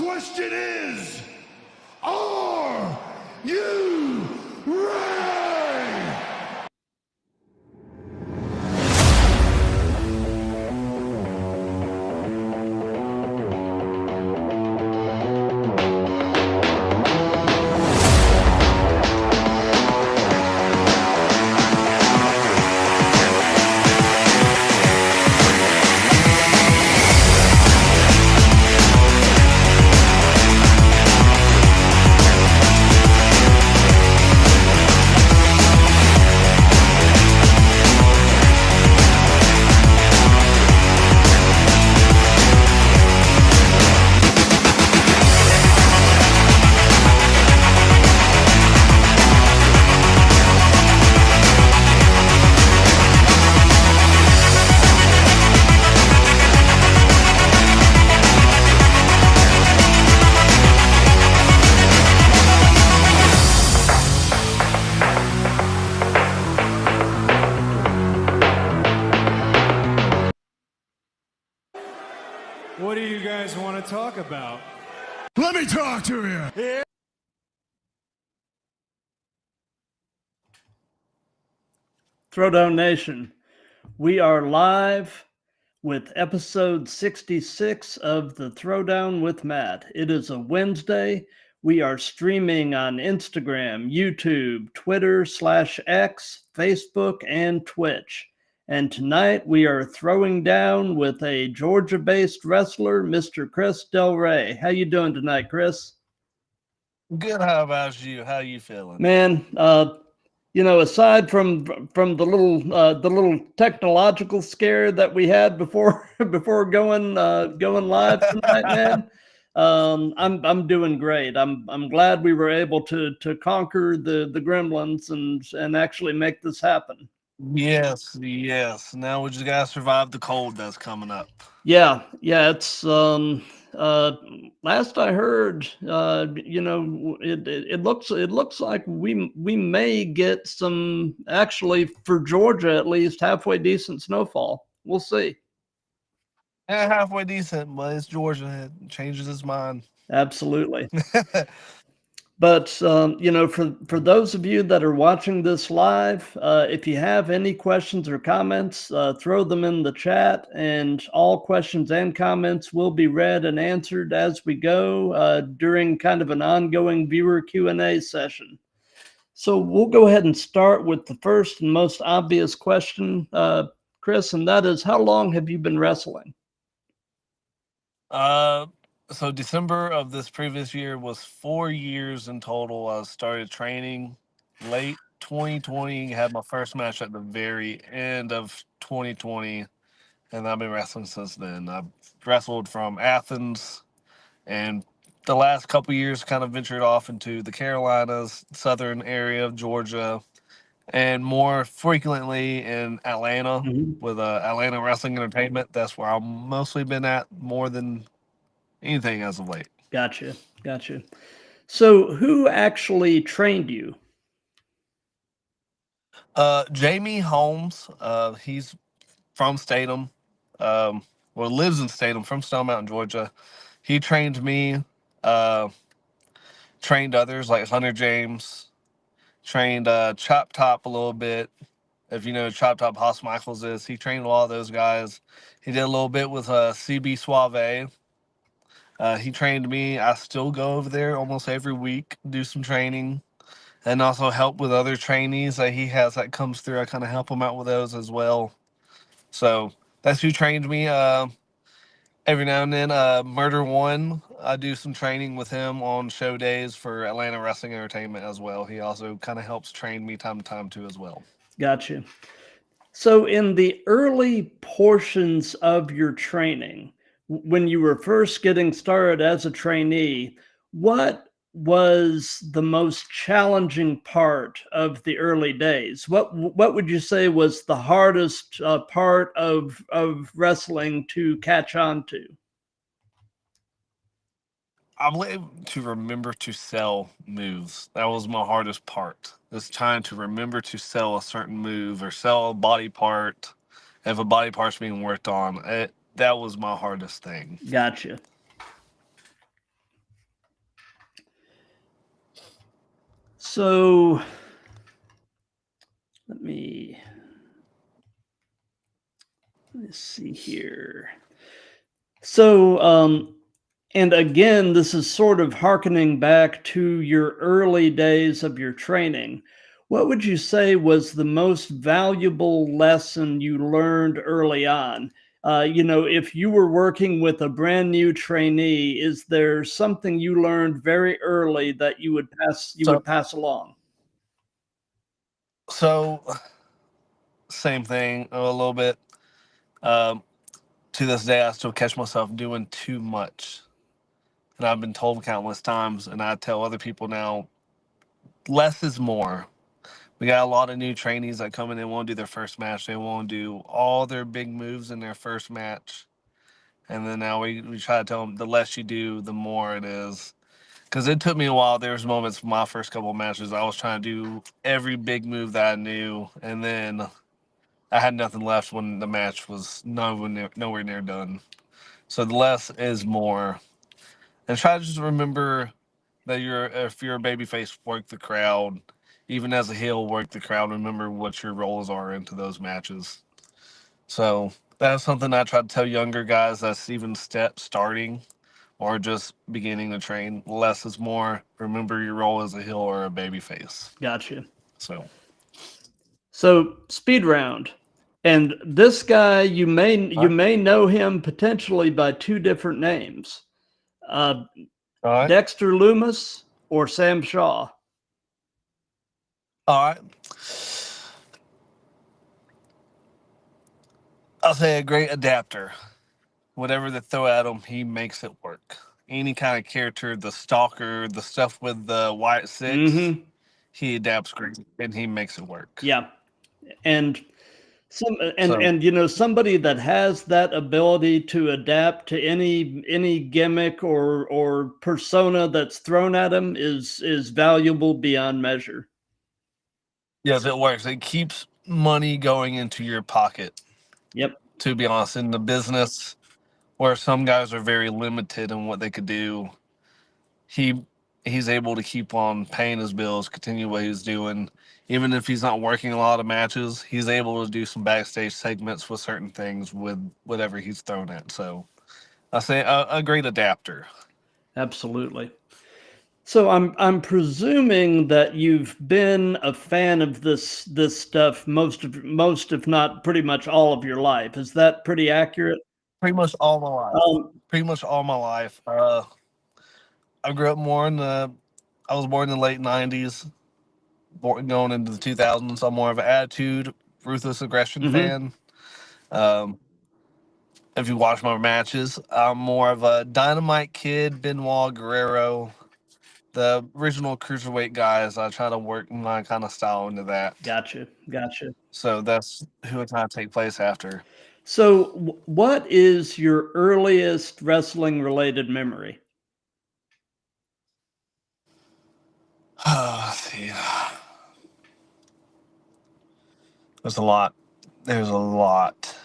question is, are you ready? What do you guys want to talk about? Let me talk to you. Yeah. Throwdown Nation, we are live with episode 66 of the Throwdown with Matt. It is a Wednesday. We are streaming on Instagram, YouTube, Twitter /X, Facebook, and Twitch. And tonight we are throwing down with a Georgia-based wrestler, Mr. Chris Del Rey. How you doing tonight, Chris? Good. How about you? How you feeling? Man, aside from the little technological scare that we had before going live tonight, man, I'm doing great. I'm glad we were able to conquer the gremlins and actually make this happen. Yes. Now we just gotta survive the cold that's coming up. Yeah. It's last I heard, it looks like we may get some, actually for Georgia at least, halfway decent snowfall. We'll see. Yeah, halfway decent, but it's Georgia. It changes its mind. Absolutely. But for those of you that are watching this live, if you have any questions or comments, throw them in the chat, and all questions and comments will be read and answered as we go during kind of an ongoing viewer Q&A session. So we'll go ahead and start with the first and most obvious question, Chris, and that is, how long have you been wrestling? So December of this previous year was 4 years in total. I started training late 2020, had my first match at the very end of 2020, and I've been wrestling since then. I've wrestled from Athens, and the last couple years kind of ventured off into the Carolinas, southern area of Georgia, and more frequently in Atlanta with Atlanta Wrestling Entertainment. That's where I've mostly been at more than anything as of late. Gotcha. So who actually trained you? Jamie Holmes, he's from Statham, lives in Statham, from Stone Mountain, Georgia. He trained me, trained others like Hunter James, trained Chop Top a little bit. If you know Chop Top, Haas Michaels is. He trained a lot of those guys. He did a little bit with CB Suave. He trained me. I still go over there almost every week, do some training, and also help with other trainees that he has that comes through. I kind of help him out with those as well. So that's who trained me. Every now and then, Murder One, I do some training with him on show days for Atlanta Wrestling Entertainment as well. He also kind of helps train me time to time too as well. Gotcha. So in the early portions of your training, when you were first getting started as a trainee, what was the most challenging part of the early days? What would you say was the hardest part of wrestling to catch on to? I'm able to remember to sell moves. That was my hardest part. Is trying to remember to sell a certain move or sell a body part. If a body part's being worked on, that was my hardest thing. Gotcha. So let me see here. So, and again, this is sort of hearkening back to your early days of your training. What would you say was the most valuable lesson you learned early on? If you were working with a brand new trainee, is there something you learned very early that you would pass along? So same thing a little bit. Um, to this day, I still catch myself doing too much, and I've been told countless times, and I tell other people now, less is more. We got a lot of new trainees that come in and want to do their first match. They want to do all their big moves in their first match. And then now we try to tell them the less you do, the more it is. Because it took me a while. There was moments my first couple of matches, I was trying to do every big move that I knew. And then I had nothing left when the match was nowhere near done. So the less is more. And try to just remember that if you're a babyface, work the crowd. Even as a heel, work the crowd. Remember what your roles are into those matches. So that's something I try to tell younger guys that's even starting or just beginning to train. Less is more. Remember your role as a heel or a babyface. Gotcha. So So speed round. And this guy, you all right. may know him potentially by two different names. Uh, All right. Dexter Loomis or Sam Shaw? All right. I'll say a great adapter. Whatever they throw at him, he makes it work. Any kind of character, the stalker, the stuff with the white six, Mm-hmm. he adapts great and he makes it work. Yeah. And So somebody that has that ability to adapt to any gimmick or persona that's thrown at him is valuable beyond measure. yes, it works. It keeps money going into your pocket. Yep. To be honest, in the business where some guys are very limited in what they could do, he he's able to keep on paying his bills, continue what he's doing. Even if he's not working a lot of matches, he's able to do some backstage segments with certain things with whatever he's thrown at. So I say a great adapter. Absolutely. So I'm presuming that you've been a fan of this stuff most if not pretty much all of your life. Is that pretty accurate? Pretty much all my life. Um, Pretty much all my life. I grew up more in the. I was born in the late '90s, going into the 2000s. I'm more of an attitude, ruthless aggression mhm. fan. Um, if you watch my matches, I'm more of a Dynamite Kid, Benoit Guerrero, the original cruiserweight guys. I try to work my kind of style into that. Gotcha. So that's who it kind of take place after. So what is your earliest wrestling related memory? Let's see. There's a lot. There's a lot.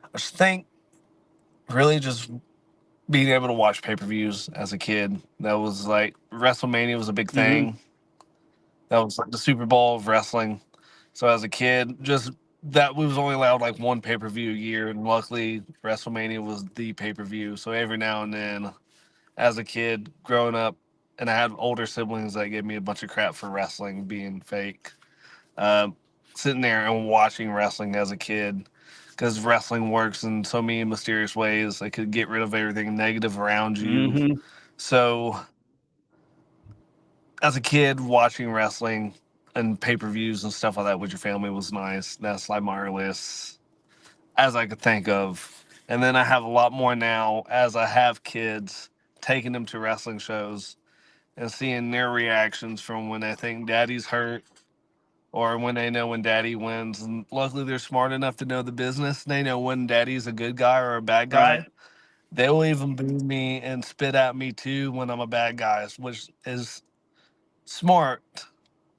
I just think really just being able to watch pay-per-views as a kid. That was like WrestleMania was a big Hmm. thing. That was like the Super Bowl of wrestling. So as a kid, just that we was only allowed like one pay-per-view a year, and luckily WrestleMania was the pay-per-view. So every now and then, as a kid growing up, and I had older siblings that gave me a bunch of crap for wrestling being fake. Uh, Sitting there and watching wrestling as a kid, because wrestling works in so many mysterious ways. It could get rid of everything negative around you. Hmm. So as a kid, watching wrestling and pay per views and stuff like that with your family was nice. That's like my earliest as I could think of. And then I have a lot more now as I have kids, taking them to wrestling shows and seeing their reactions from when they think daddy's hurt or when they know when daddy wins. And luckily, they're smart enough to know the business. They know when daddy's a good guy or a bad Right. guy. They will even boo me and spit at me too when I'm a bad guy, which is smart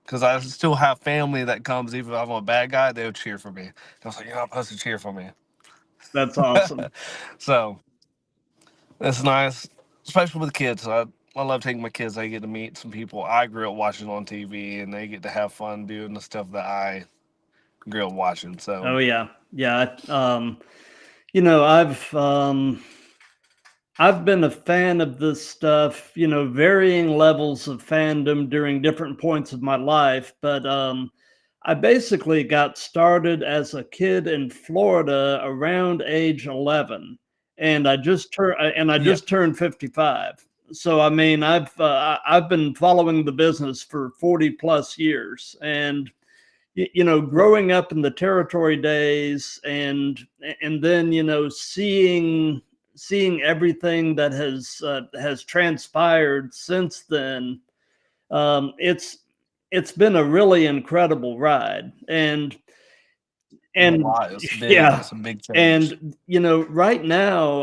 because I still have family that comes. Even if I'm a bad guy, they'll cheer for me. They'll say, "You're not supposed to cheer for me." That's awesome. So it's nice. especially with kids. I love taking my kids. They get to meet some people I grew up watching on TV, and they get to have fun doing the stuff that I grew up watching. So Oh yeah, yeah. You know, I've been a fan of this stuff, you know, varying levels of fandom during different points of my life. But I basically got started as a kid in Florida around age 11, and I yeah, just turned 55. So I mean, I've been following the business for 40 plus years, and you know, growing up in the territory days, and then, you know, seeing everything that has transpired since then. It's been a really incredible ride, a and lot. It's big. yeah, It's a big change. and you know, right now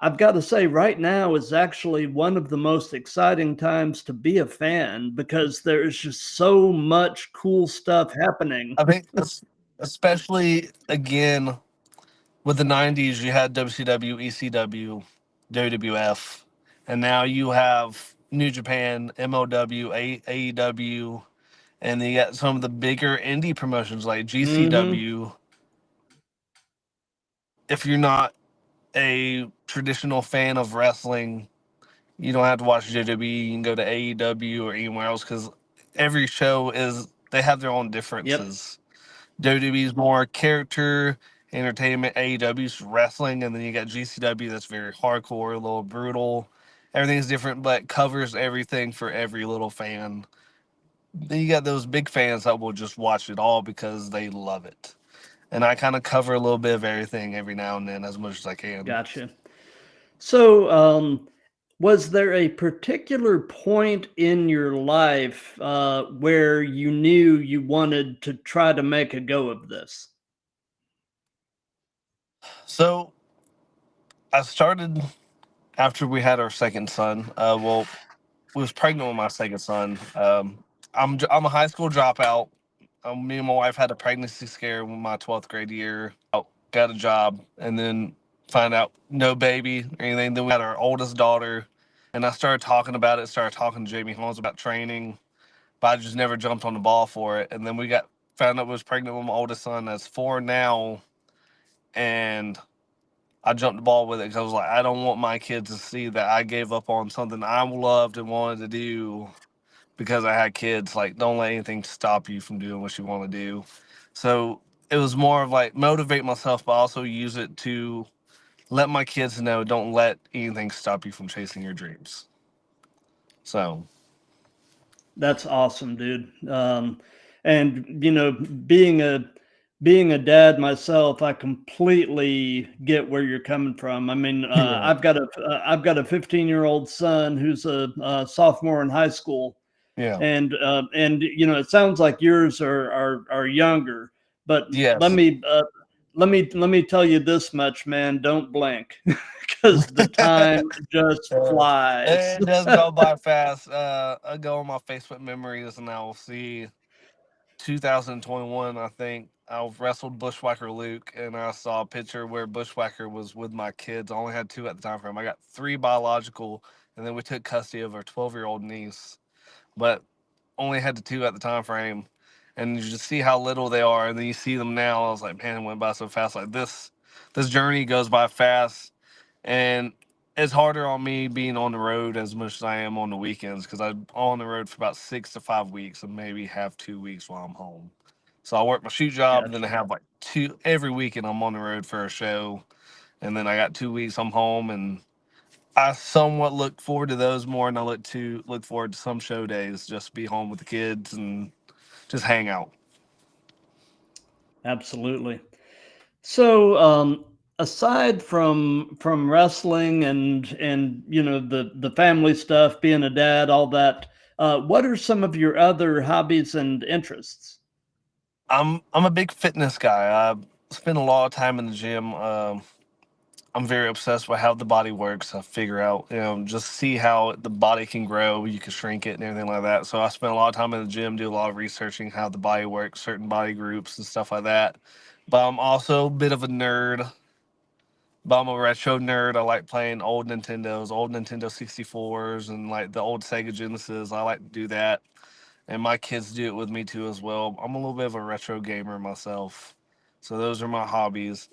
I've got to say, right now is actually one of the most exciting times to be a fan, because there's just so much cool stuff happening. I think, especially again with the '90s, you had WCW, ECW, WWF, and now you have New Japan, MLW, AEW, and you got some of the bigger indie promotions like Hmm. GCW. If you're not a traditional fan of wrestling, you don't have to watch WWE. You can go to AEW or anywhere else because every show is they have their own Yep, differences. WWE is more character entertainment. AEW's wrestling, and then you got GCW that's very hardcore, a little brutal. Everything's different, but covers everything for every little fan. Then you got those big fans that will just watch it all because they love it. And I kind of cover a little bit of everything every now and then as much as I can. gotcha. So, was there a particular point in your life where you knew you wanted to try to make a go of this? So I started after we had our second son. Well, we was pregnant with my second son. I'm a high school dropout. Me and my wife had a pregnancy scare in my 12th grade year. Got a job, and then find out no baby or anything. Then we had our oldest daughter, and I started talking about it. Started talking to Jamie Holmes about training, but I just never jumped on the ball for it. And then we got found out I was pregnant with my oldest son that's 4 now, and I jumped the ball with it because I was like, I don't want my kids to see that I gave up on something I loved and wanted to do because I had kids. Like, don't let anything stop you from doing what you want to do. So it was more of like motivate myself, but also use it to let my kids know don't let anything stop you from chasing your dreams. So, That's awesome, dude. And you know, being a dad myself, I completely get where you're coming from. I mean, yeah, I've got a 15-year-old son who's a sophomore in high school, yeah, and you know, it sounds like yours are younger, but yes. let me tell you this much, man: don't blink, because the time just Uh, flies. it does go by fast. I go on my Facebook memories and I'll see 2021, I think. I wrestled Bushwhacker Luke, and I saw a picture where Bushwhacker was with my kids. I only had 2 at the time frame. I got 3 biological, and then we took custody of our 12-year-old niece, but only had the 2 at the time frame. And you just see how little they are, and then you see them now. I was like, man, it went by so fast. Like this journey goes by fast, and it's harder on me being on the road as much as I am on the weekends because I'm on the road for about 6 to 5 weeks and maybe have 2 weeks while I'm home. So I work my shoot job, and then I Gotcha. have like 2 every weekend. I'm on the road for a show, and then I got 2 weeks I'm home, and I somewhat look forward to those more, and I look forward to some show days, just be home with the kids and just hang out. Absolutely. So, aside from wrestling and you know, the family stuff, being a dad, all that, what are some of your other hobbies and interests? I'm a big fitness guy. I spend a lot of time in the gym. I'm very obsessed with how the body works. I figure out, just see how the body can grow, you can shrink it and everything like that. So I spend a lot of time in the gym, do a lot of researching how the body works, certain body groups and stuff like that. But I'm also a bit of a nerd, But I'm a retro nerd. I like playing old Nintendos, old Nintendo 64s, and like the old Sega Genesis. I like to do that, and my kids do it with me too as well. I'm a little bit of a retro gamer myself, so those are my hobbies.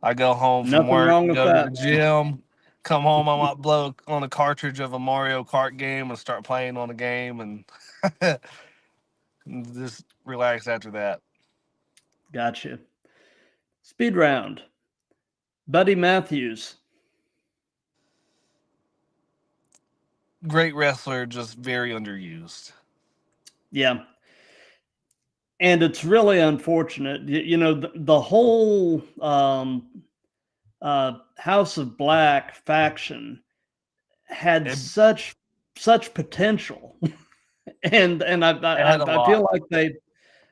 I go home from Nothing work, wrong with go to the that. gym, come home. I might blow on a cartridge of a Mario Kart game and start playing on a game, and just relax after that. Gotcha. Speed round. Buddy Matthews. Great wrestler, just very underused. Yeah. And it's really unfortunate. You know, the whole House of Black faction had It, such potential, and it had a I feel lot. like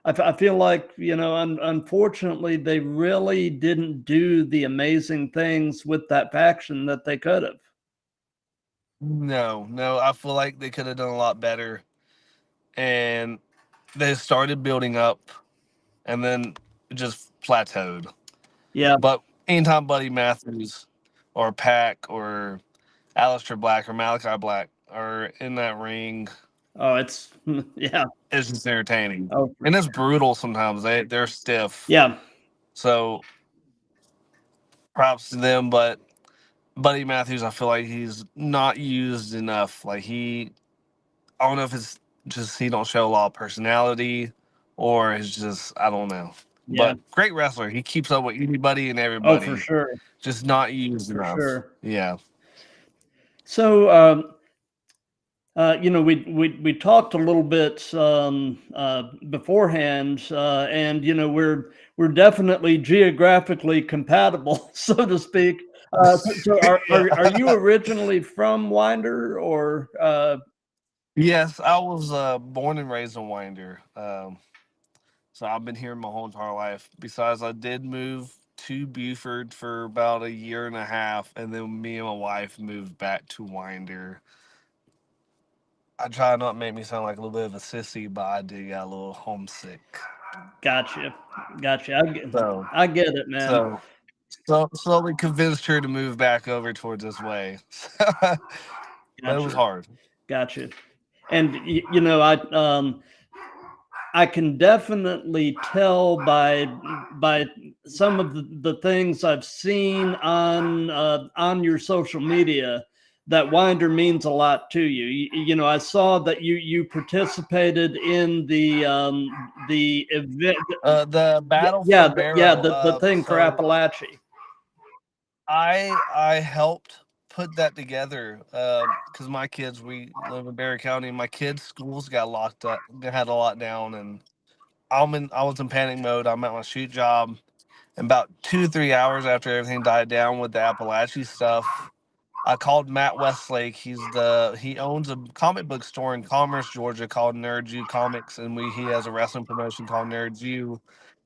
I feel like, you know, unfortunately, they really didn't do the amazing things with that faction that they could have. No, no, I feel like they could have done a lot better. And they started building up and then it just plateaued. Yeah. But anytime Buddy Matthews or Pac or Aleister Black or Malachi Black are in that ring, Oh, it's yeah. it's just entertaining. Oh, for And it's sure. brutal sometimes. They're stiff. Yeah. So props to them, but Buddy Matthews, I feel like he's not used enough. Like I don't know if it's just he don't show a lot of personality, or it's just I don't know. Yeah. But great wrestler, he keeps up with anybody and Oh, for everybody. sure. Just not used For enough. sure. Yeah. So, you know, we talked a little bit beforehand, and you know, we're definitely geographically compatible, so to speak. So are you originally from Winder, or Yes, I was born and raised in Winder. So I've been here my whole entire life. Besides, I did move to Buford for about a year and a half, and then me and my wife moved back to Winder. I try not to make me sound like a little bit of a sissy, but I did get a little homesick. gotcha, gotcha. So, I get it, man. so slowly convinced her to move back over towards this way. But it was Gotcha, hard. gotcha. And you know, I can definitely tell by some of the things I've seen on your social media that Winder means a lot to you. You know, I saw that you participated in the event. The battle Yeah, for yeah, Barrow. the thing for So Appalachia. I helped put that together because my kids, we live in Barry County. My kids' schools got locked up. They had a lockdown, and I was in panic mode. I'm at my shoot job, and about 2 3 hours after everything died down with the Appalachia stuff, I called Matt Westlake. He owns a comic book store in Commerce, Georgia, called Nerd U Comics, and he has a wrestling promotion called Nerd U.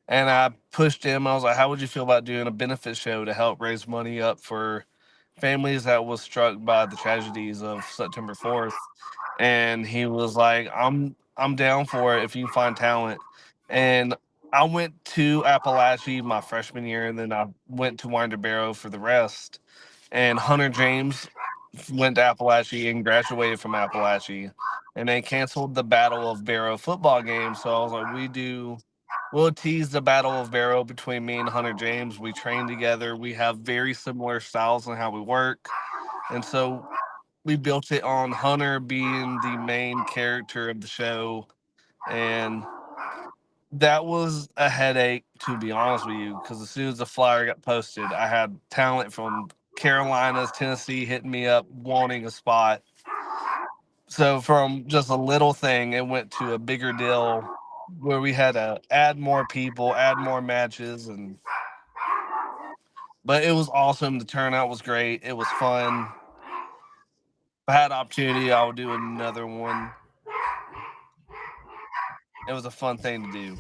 And I pushed him. I was like, "How would you feel about doing a benefit show to help raise money up for families that was struck by the tragedies of September 4th?" And he was like, I'm down for it if you can find talent." And I went to Appalachia my freshman year, and then I went to Winder Barrow for the rest. And Hunter James went to Appalachia and graduated from Appalachia, and they canceled the Battle of Barrow football game. So I was like, we'll tease the Battle of Barrow between me and Hunter James. We train together. We have very similar styles on how we work. And so we built it on Hunter being the main character of the show. And that was a headache, to be honest with you, because as soon as the flyer got posted, I had talent from Carolinas, Tennessee hitting me up wanting a spot. So from just a little thing, it went to a bigger deal where we had to add more people, add more matches, and but it was awesome. The turnout was great. It was fun. If I had opportunity, I would do another one. It was a fun thing to do.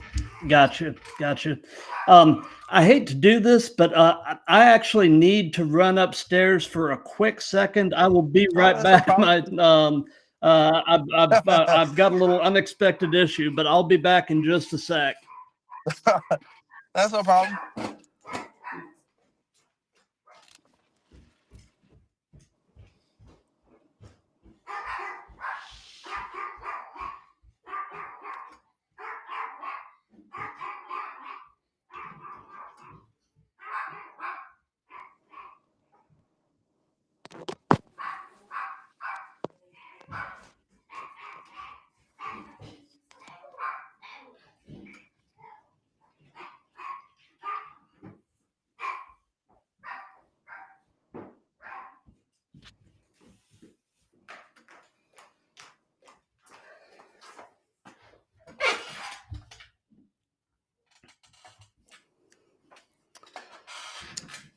Gotcha, gotcha. I hate to do this, but I actually need to run upstairs for a quick second. I will be Oh, right that's no back. problem. I've got a little unexpected issue, but I'll be back in just a sec. That's no problem.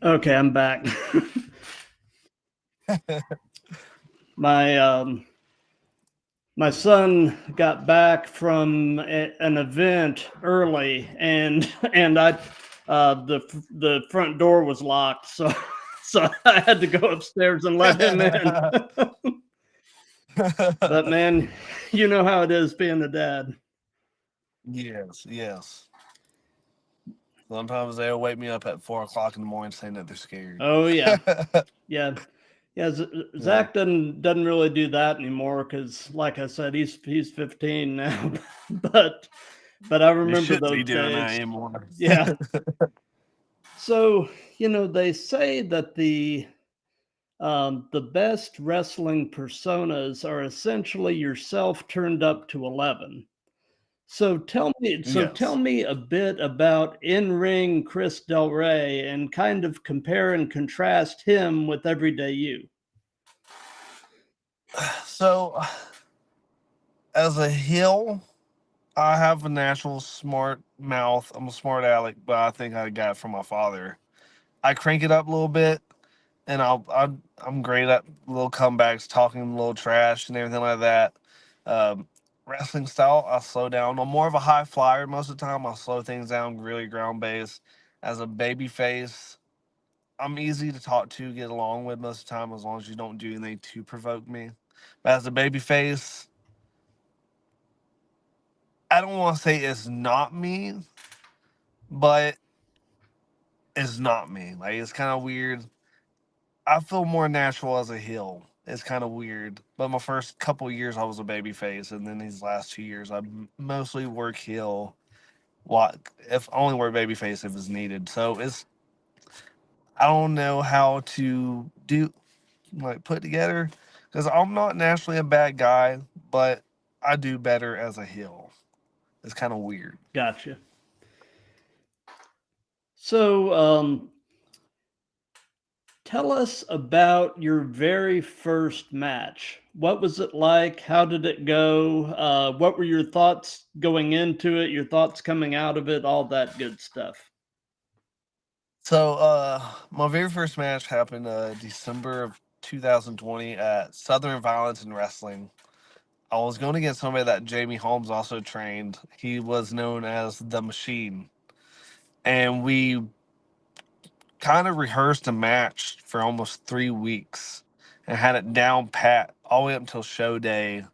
Okay, I'm back. my my son got back from an event early, and I the front door was locked, so so I had to go upstairs and let him in. But man, you know how it is being a dad. Yes, yes. Sometimes they'll wake me up at 4 o'clock in the morning saying that they're scared. Oh yeah, yeah, yeah. Yeah. Zach doesn't really do that anymore because, like I said, he's 15 now. but I They remember shouldn't be those doing that days. anymore. Yeah. So they say that the best wrestling personas are essentially yourself turned up to 11. So tell Yes. me a bit about in-ring Chris Del Rey and kind of compare and contrast him with everyday you. So, as a heel, I have a natural smart mouth. I'm a smart aleck, but I think I got it from my father. I crank it up a little bit, and I'm great at little comebacks, talking a little trash and everything like that. Um, Wrestling style, I slow down. I'm more of a high flyer most of the time. I slow things down, really ground based. As a baby face, I'm easy to talk to, get along with most of the time, as long as you don't do anything to provoke me. But as a baby face, I don't want to say it's not me, but it's not me. Like, it's kind of weird. I feel more natural as a heel. It's kind of weird. But my first couple years, I was a baby face, and then these last 2 years, I mostly work heel. What if only work baby face if it's needed? So it's I don't know how to do like put together because I'm not naturally a bad guy, but I do better as a heel. It's kind of weird. Gotcha. So tell us about your very first match. What was it like? How did it go? What were your thoughts going into it? Your thoughts coming out of it? All that good stuff. So my very first match happened December of 2020 at Southern Violence and Wrestling. I was going against somebody that Jamie Holmes also trained. He was known as the Machine. And we kind of rehearsed a match for almost 3 weeks and had it down pat all the way up until show day.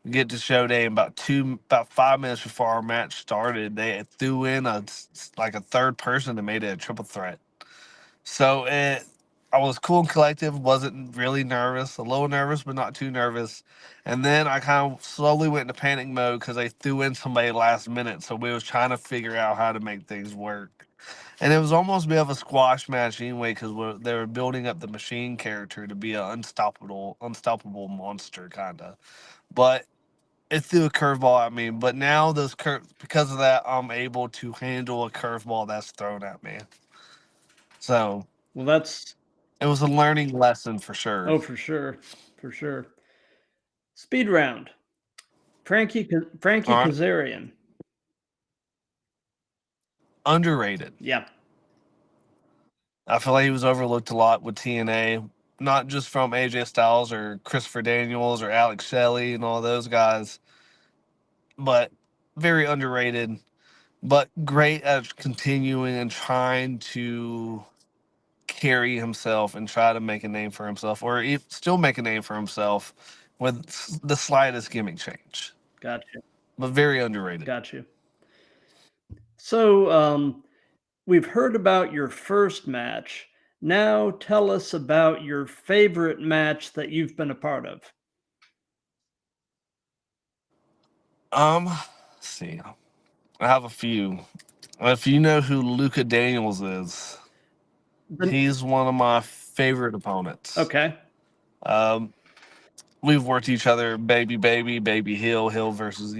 We get to show day, and about 5 minutes before our match started, they threw in a third person that made it a triple threat. So I was cool and collective, wasn't really nervous, a little nervous, but not too nervous. And then I kind of slowly went into panic mode because they threw in somebody last minute. So we was trying to figure out how to make things work. And it was almost a bit of a squash match anyway because they were building up the Machine character to be an unstoppable monster kind of. But it threw a curveball at me. But now because of that, I'm able to handle a curveball that's thrown at me. So Well, that's it was a learning lesson for sure. for sure, for sure. Speed round. Frankie All right. Kazarian. Underrated. Yeah. I feel like he was overlooked a lot with TNA, not just from AJ Styles or Christopher Daniels or Alex Shelley and all those guys, but very underrated. But great at continuing and trying to carry himself and try to make a name for himself, or still make a name for himself with the slightest gimmick change. Gotcha. But very underrated. Gotcha. So we've heard about your first match. Now tell us about your favorite match that you've been a part of. Let's see. I have a few. If you know who Luca Daniels is, he's one of my favorite opponents. Okay. Um, we've worked each other, baby, heel, heel versus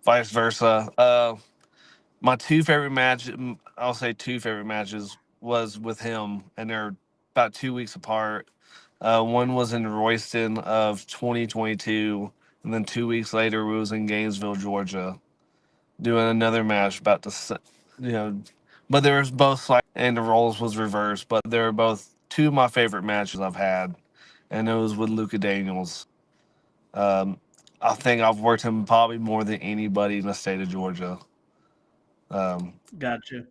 vice versa. My two favorite matches, I'll say two favorite matches, was with him, and they're about 2 weeks apart. One was in Royston of 2022, and then 2 weeks later, we was in Gainesville, Georgia, doing another match about you know, But there was both like, and the roles was reversed. But they were both two of my favorite matches I've had, and it was with Luka Daniels. Um, I think I've worked him probably more than anybody in the state of Georgia. Um, Gotcha.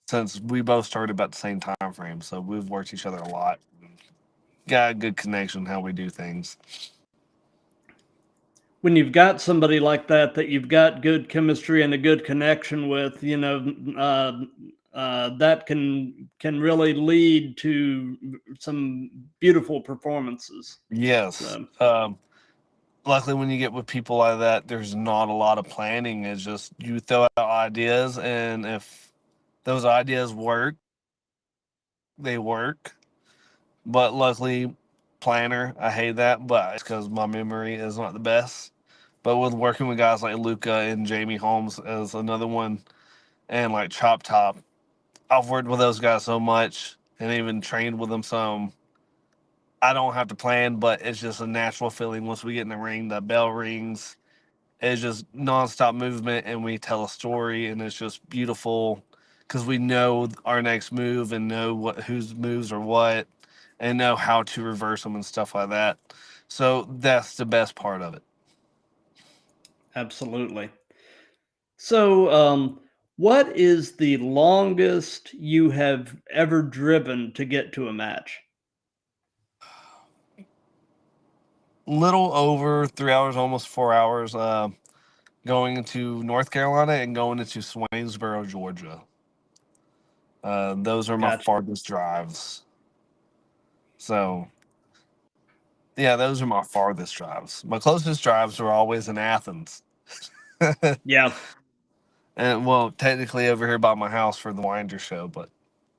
since we both started about the same time frame, so we've worked each other a lot. Got a good connection how we do things. When you've got somebody like that you've got good chemistry and a good connection with, that can really lead to some beautiful performances. Yes. So Luckily, when you get with people like that, there's not a lot of planning. It's just you throw out ideas, and if those ideas work, they work. But luckily, planner, I hate that, but it's because my memory is not the best. But with working with guys like Luca and Jamie Holmes as another one, and like Chop Top, I've worked with those guys so much and even trained with them some. I don't have to plan, but it's just a natural feeling once we get in the ring. The bell rings. It's just nonstop movement, and we tell a story, and it's just beautiful because we know our next move and know what whose moves are what, and know how to reverse them and stuff like that. So that's the best part of it. absolutely. So, what is the longest you have ever driven to get to a match? Little over 3 hours, almost 4 hours. Going into North Carolina and going into Swainsboro, Georgia. Those are my Gotcha. farthest drives. So yeah, those are my farthest drives. My closest drives were always in Athens. Yeah, And well, technically over here by my house for the Winder show, but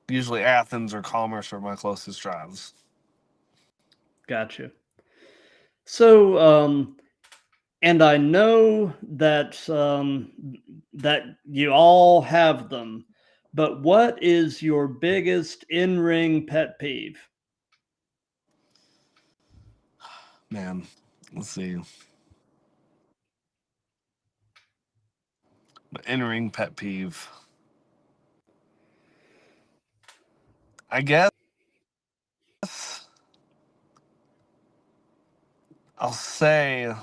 usually Athens or Commerce are my closest drives. gotcha. So, and I know that you all have them, but what is your biggest in-ring pet peeve? Man, let's see. My in-ring pet peeve. I guess I'll say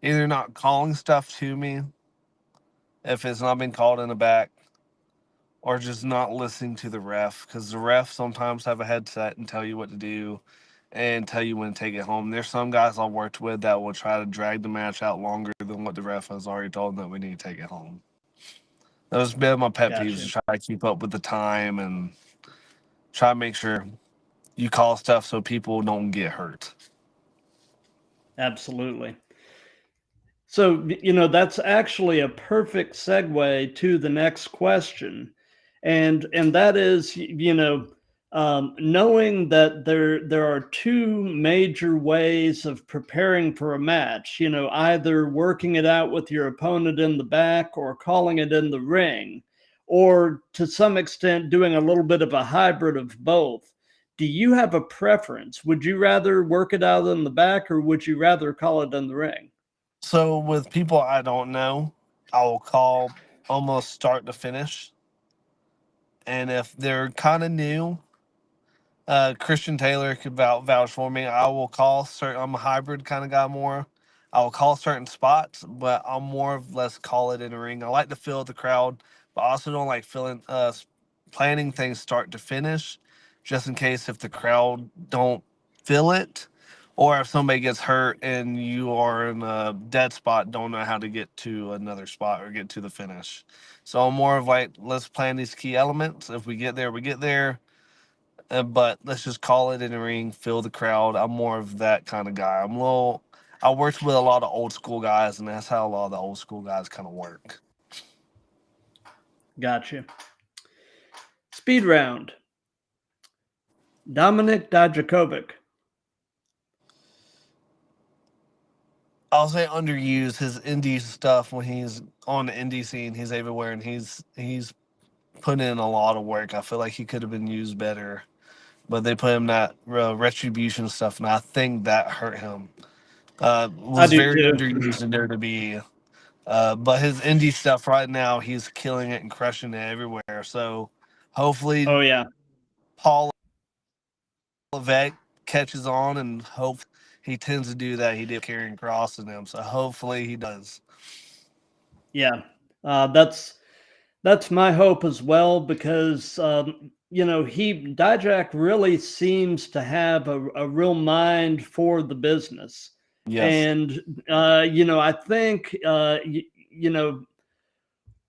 either not calling stuff to me if it's not been called in the back, or just not listening to the ref because the ref sometimes have a headset and tell you what to do and tell you when to take it home. There's some guys I've worked with that will try to drag the match out longer than what the ref has already told them that we need to take it home. Those have been my pet peeves Gotcha. to try to keep up with the time and try to make sure you call stuff so people don't get hurt. Absolutely. So, that's actually a perfect segue to the next question. And that is, knowing that there are two major ways of preparing for a match, either working it out with your opponent in the back or calling it in the ring, or to some extent doing a little bit of a hybrid of both. Do you have a preference? Would you rather work it out in the back, or would you rather call it in the ring? So with people I don't know, I will call almost start to finish. And if they're kind of new, Christian Taylor could vouch for me. I will call certain. I'm a hybrid kind of guy more. I will call certain spots, but I'm more of less call it in a ring. I like to feel the crowd, but I also don't like planning things start to finish, just in case if the crowd don't feel it, or if somebody gets hurt and you are in a dead spot, don't know how to get to another spot or get to the finish. So I'm more of like, let's plan these key elements. If we get there, we get there, but let's just call it in the ring, fill the crowd. I'm more of that kind of guy. I worked with a lot of old school guys, and that's how a lot of the old school guys kind of work. Gotcha. Speed round. Dominic Dijakovic. I'll say underused his indie stuff when he's on the indie scene. He's everywhere, and he's put in a lot of work. I feel like he could have been used better, but they put him that retribution stuff, and I think that hurt him. I Was do very too. underused in there to be But his indie stuff right now, he's killing it and crushing it everywhere. So hopefully Oh yeah, Paul Levesque catches on, and hope he tends to do that. He did carrying Cross in him, so hopefully he does. yeah. That's my hope as well because he Dijak really seems to have a real mind for the business, Yes. and I think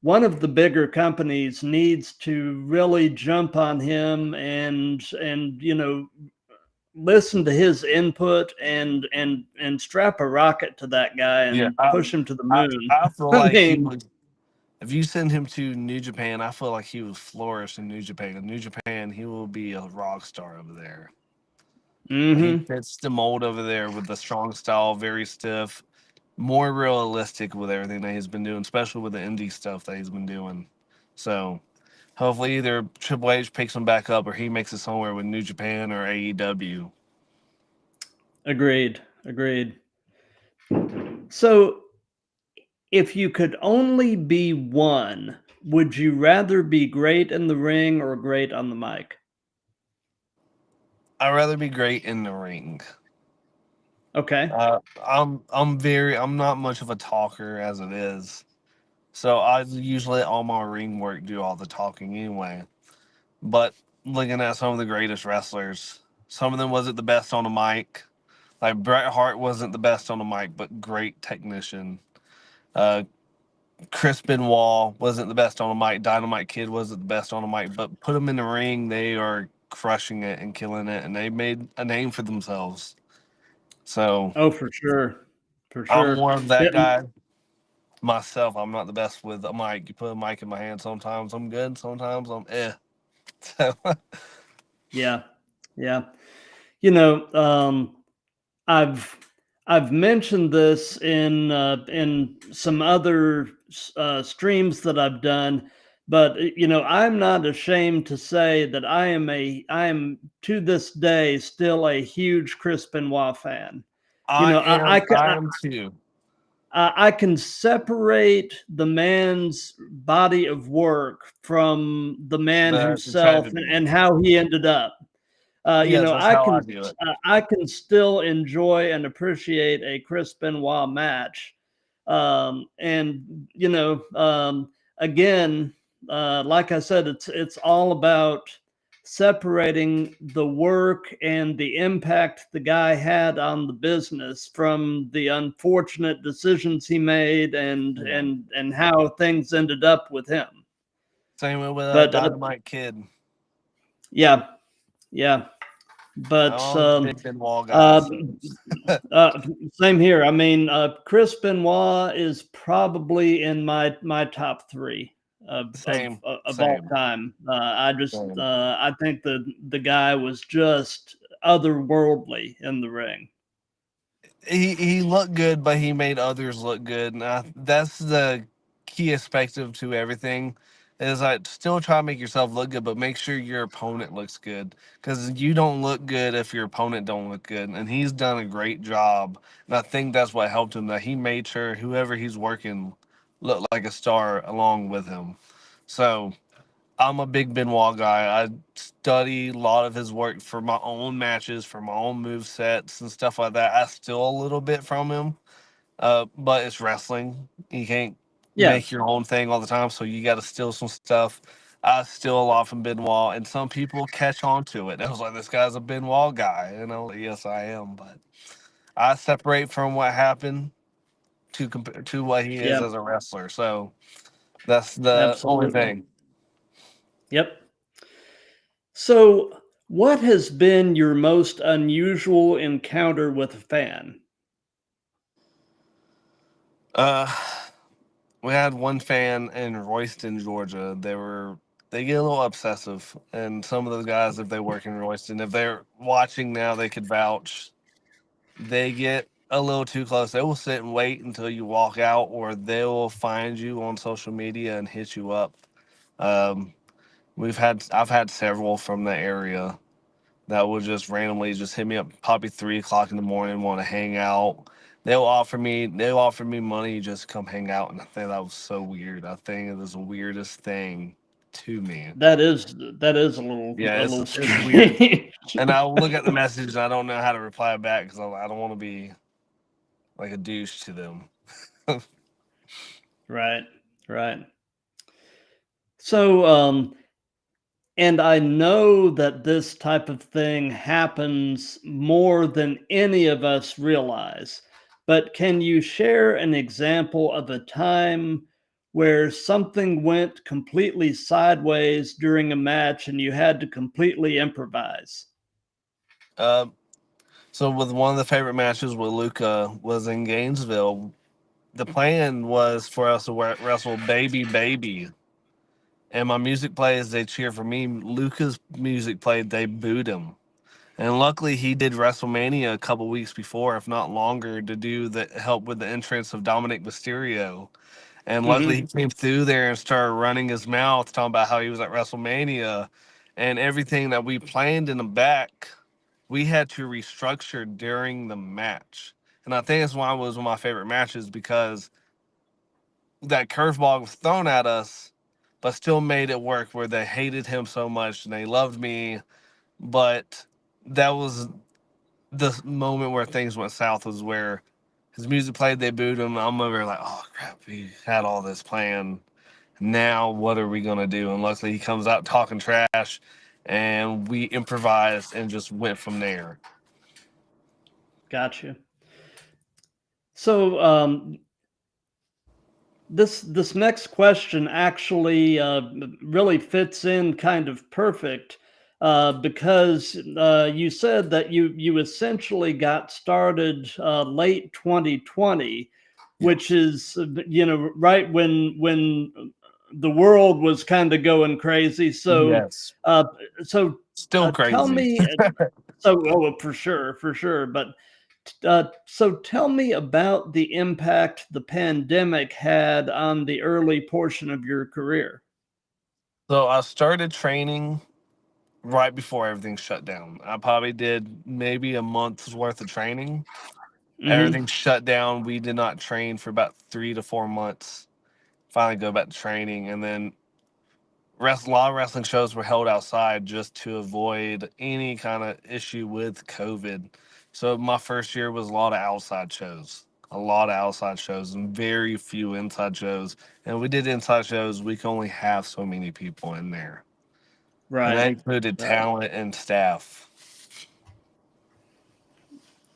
one of the bigger companies needs to really jump on him and listen to his input and strap a rocket to that guy Yeah. and push him to the I, moon. I feel I like he mean, would. If you send him to New Japan, I feel like he would flourish in New Japan. In New Japan, he will be a rock star over there. He hmm fits the mold over there with the strong style, very stiff, more realistic with everything that he's been doing, especially with the indie stuff that he's been doing. So hopefully either Triple H picks him back up or he makes it somewhere with New Japan or AEW. agreed. So, if you could only be one, would you rather be great in the ring or great on the mic? I'd rather be great in the ring. Okay. I'm not much of a talker as it is. So I usually let all my ring work do all the talking anyway. But looking at some of the greatest wrestlers, some of them wasn't the best on the mic. Like Bret Hart wasn't the best on the mic, but great technician. Uh, Chris Benoit wasn't the best on the mic. Dynamite Kid wasn't the best on the mic, but put them in the ring, they are crushing it and killing it, and they made a name for themselves. So Oh, for sure. For I'm sure. more of Yeah. that guy myself. I'm not the best with a mic. You put a mic in my hand, sometimes I'm good, sometimes I'm eh. So Yeah. Yeah. You know, I've I've mentioned this in some other streams that I've done, but I'm not ashamed to say that I am to this day still a huge Chris Benoit fan. You know, I am too. I can separate the man's body of work from the man The himself tragedy. and how he ended up. Yes, that's how I do it. I can still enjoy and appreciate a Chris Benoit match, and again, like I said, it's all about separating the work and the impact the guy had on the business from the unfortunate decisions he made Yeah. and how things ended up with him. Same way with But Dynamite Kid. yeah, yeah. But I'm a big Benoit guy, uh, so uh, same here. I mean, Chris Benoit is probably in my top three same, of all same, time. same. I think the guy was just otherworldly in the ring. He looked good, but he made others look good, and that's the key aspect of to everything. Is like still try to make yourself look good, but make sure your opponent looks good. Because you don't look good if your opponent don't look good, and he's done a great job. And I think that's what helped him. That he made sure whoever he's working looked like a star along with him. So I'm a big Benoit guy. I study a lot of his work for my own matches, for my own move sets and stuff like that. I steal a little bit from him, but it's wrestling. You can't Yeah, make your own thing all the time, so you got to steal some stuff. I steal a lot from Benoit, and some people catch on to it. I was like, "This guy's a Benoit guy," and I was like, "Yes, I am." But I separate from what happened to compare to what he is yeah, as a wrestler. So that's the only absolutely. thing. Yep. So, what has been your most unusual encounter with a fan? Uh, we had one fan in Royston, Georgia. They get a little obsessive, and some of those guys, if they work in Royston, if they're watching now, they could vouch. They get a little too close. They will sit and wait until you walk out, or they will find you on social media and hit you up. Um, I've had several from the area that will just randomly just hit me up, probably 3 o'clock in the morning, want to hang out. they'll offer me money just to come hang out, and I think that was so weird. I think it was the weirdest thing to me. That is a Yeah, little it's weird. strange. And I'll look at the message and I don't know how to reply back because I don't want to be like a douche to them. Right, right. So, and I know that this type of thing happens more than any of us realize. But can you share an example of a time where something went completely sideways during a match and you had to completely improvise? Uh, so with one of the favorite matches with Luca was in Gainesville. The plan was for us to wrestle Baby Baby, and my music plays. They cheer for me. Luca's music played. They booed him. And luckily, he did WrestleMania a couple weeks before, if not longer, to do the help with the entrance of Dominic Mysterio. And luckily, he Hmm. came through there and started running his mouth, talking about how he was at WrestleMania, and everything that we planned in the back, we had to restructure during the match. And I think that's why it was one of my favorite matches because that curveball was thrown at us, but still made it work. Where they hated him so much and they loved me, but that was the moment where things went south was where his music played, they booed him. I'm over like, oh crap, we had all this planned. Now what are we gonna do? And luckily he comes out talking trash, and we improvised and just went from there. Gotcha. So, this next question actually really fits in kind of perfect because you said that you essentially got started late 2020, which Yes. is right when the world was kind of going crazy. So Yes. uh, so Still tell crazy. me. So, oh, for sure. But so tell me about the impact the pandemic had on the early portion of your career. So I started training right before everything shut down. I probably did maybe a month's worth of training. Hmm. Everything shut down. We did not train for about 3 to 4 months. Finally go back to training, and then a lot of wrestling shows were held outside just to avoid any kind of issue with COVID. So my first year was a lot of outside shows, and very few inside shows. And we did inside shows. We could only have so many people in there, and Right, that included right, talent and staff.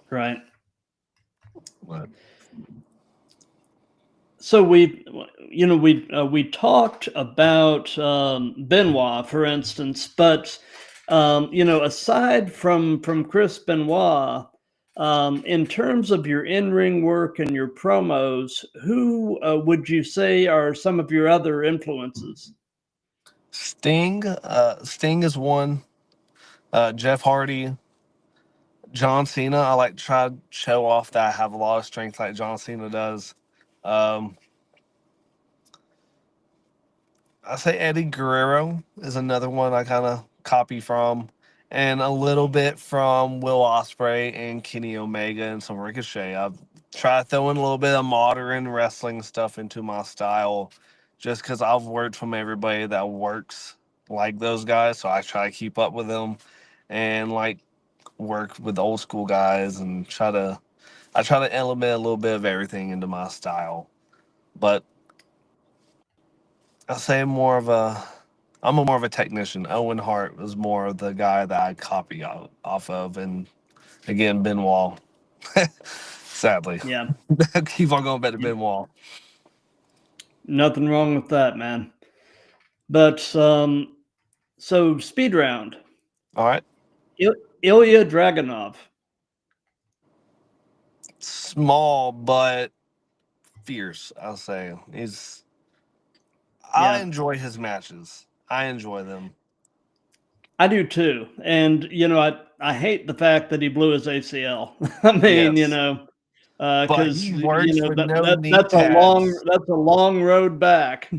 right. But So we talked about Benoit, for instance, but aside from Chris Benoit, in terms of your in-ring work and your promos, who would you say are some of your other influences? Sting is one. Jeff Hardy, John Cena. I like to try to show off that I have a lot of strength like John Cena does. Um, I say Eddie Guerrero is another one I kind of copy from, and a little bit from Will Ospreay and Kenny Omega and some Ricochet. I've tried throwing a little bit of modern wrestling stuff into my style, just because I've worked from everybody that works like those guys, so I try to keep up with them, and like work with old school guys and I try to element a little bit of everything into my style, but I say I'm a more of a technician. Owen Hart was more of the guy that I copy off of, and again Benoit. Sadly, Yeah, keep on going back to Benoit. nothing wrong with that, man. But so speed round, All right, Ilya Dragunov. small but fierce. I'll say I Yeah, enjoy his matches. I enjoy them, I do too. And I hate the fact that he blew his ACL. I mean, yes, but because he works with no knee pads. that's a long road back.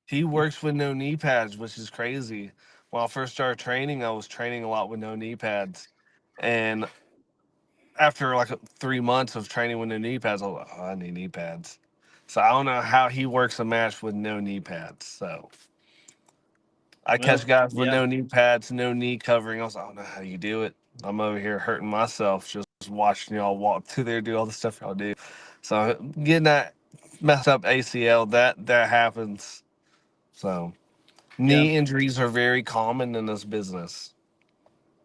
He works with no knee pads, which is crazy. When I first started training, I was training a lot with no knee pads, and after like 3 months of training with no knee pads, I was like, oh, I need knee pads. So I don't know how he works a match with no knee pads. So I catch Well, guys with yeah. no knee pads, no knee covering. I was like, I don't know how you do it. I'm over here hurting myself just watching y'all walk through there, do all the stuff y'all do. So getting that messed up ACL, that happens. So Yeah. knee injuries are very common in this business.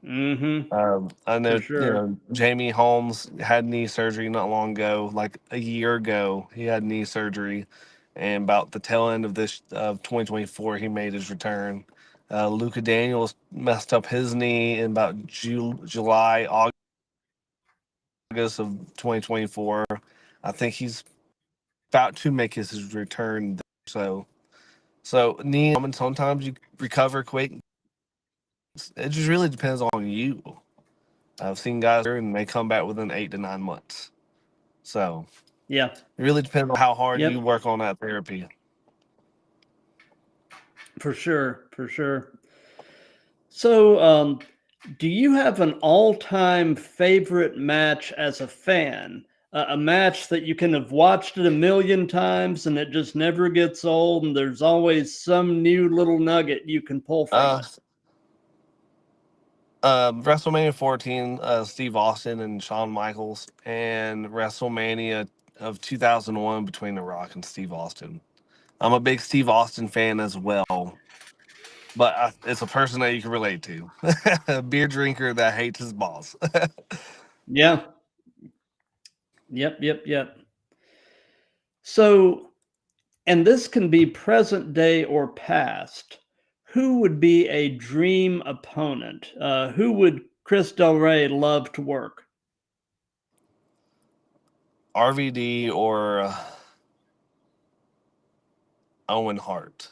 Mm-hmm. I For know, sure. Jamie Holmes had knee surgery not long ago, like a year ago. He had knee surgery, and about the tail end of this of 2024, he made his return. Luka Daniels messed up his knee in about July, August of 2024. I think he's about to make his return. So knee, and sometimes you recover quick. It just really depends on you. I've seen guys and they come back within 8 to 9 months. So Yeah. it really depends on how hard you Yep. work on that therapy. For sure. For sure. So, do you have an all-time favorite match as a fan? A match that you can have watched it a million times and it just never gets old, and there's always some new little nugget you can pull from Uh, it. WrestleMania 14, Steve Austin and Shawn Michaels, and WrestleMania of 2001 between The Rock and Steve Austin. I'm a big Steve Austin fan as well, but it's a person that you can relate to. A beer drinker that hates his boss. Yeah. Yep. Yep. Yep. So, and this can be present day or past. Who would be a dream opponent? Who would Chris Del Rey love to work? RVD or Owen Hart.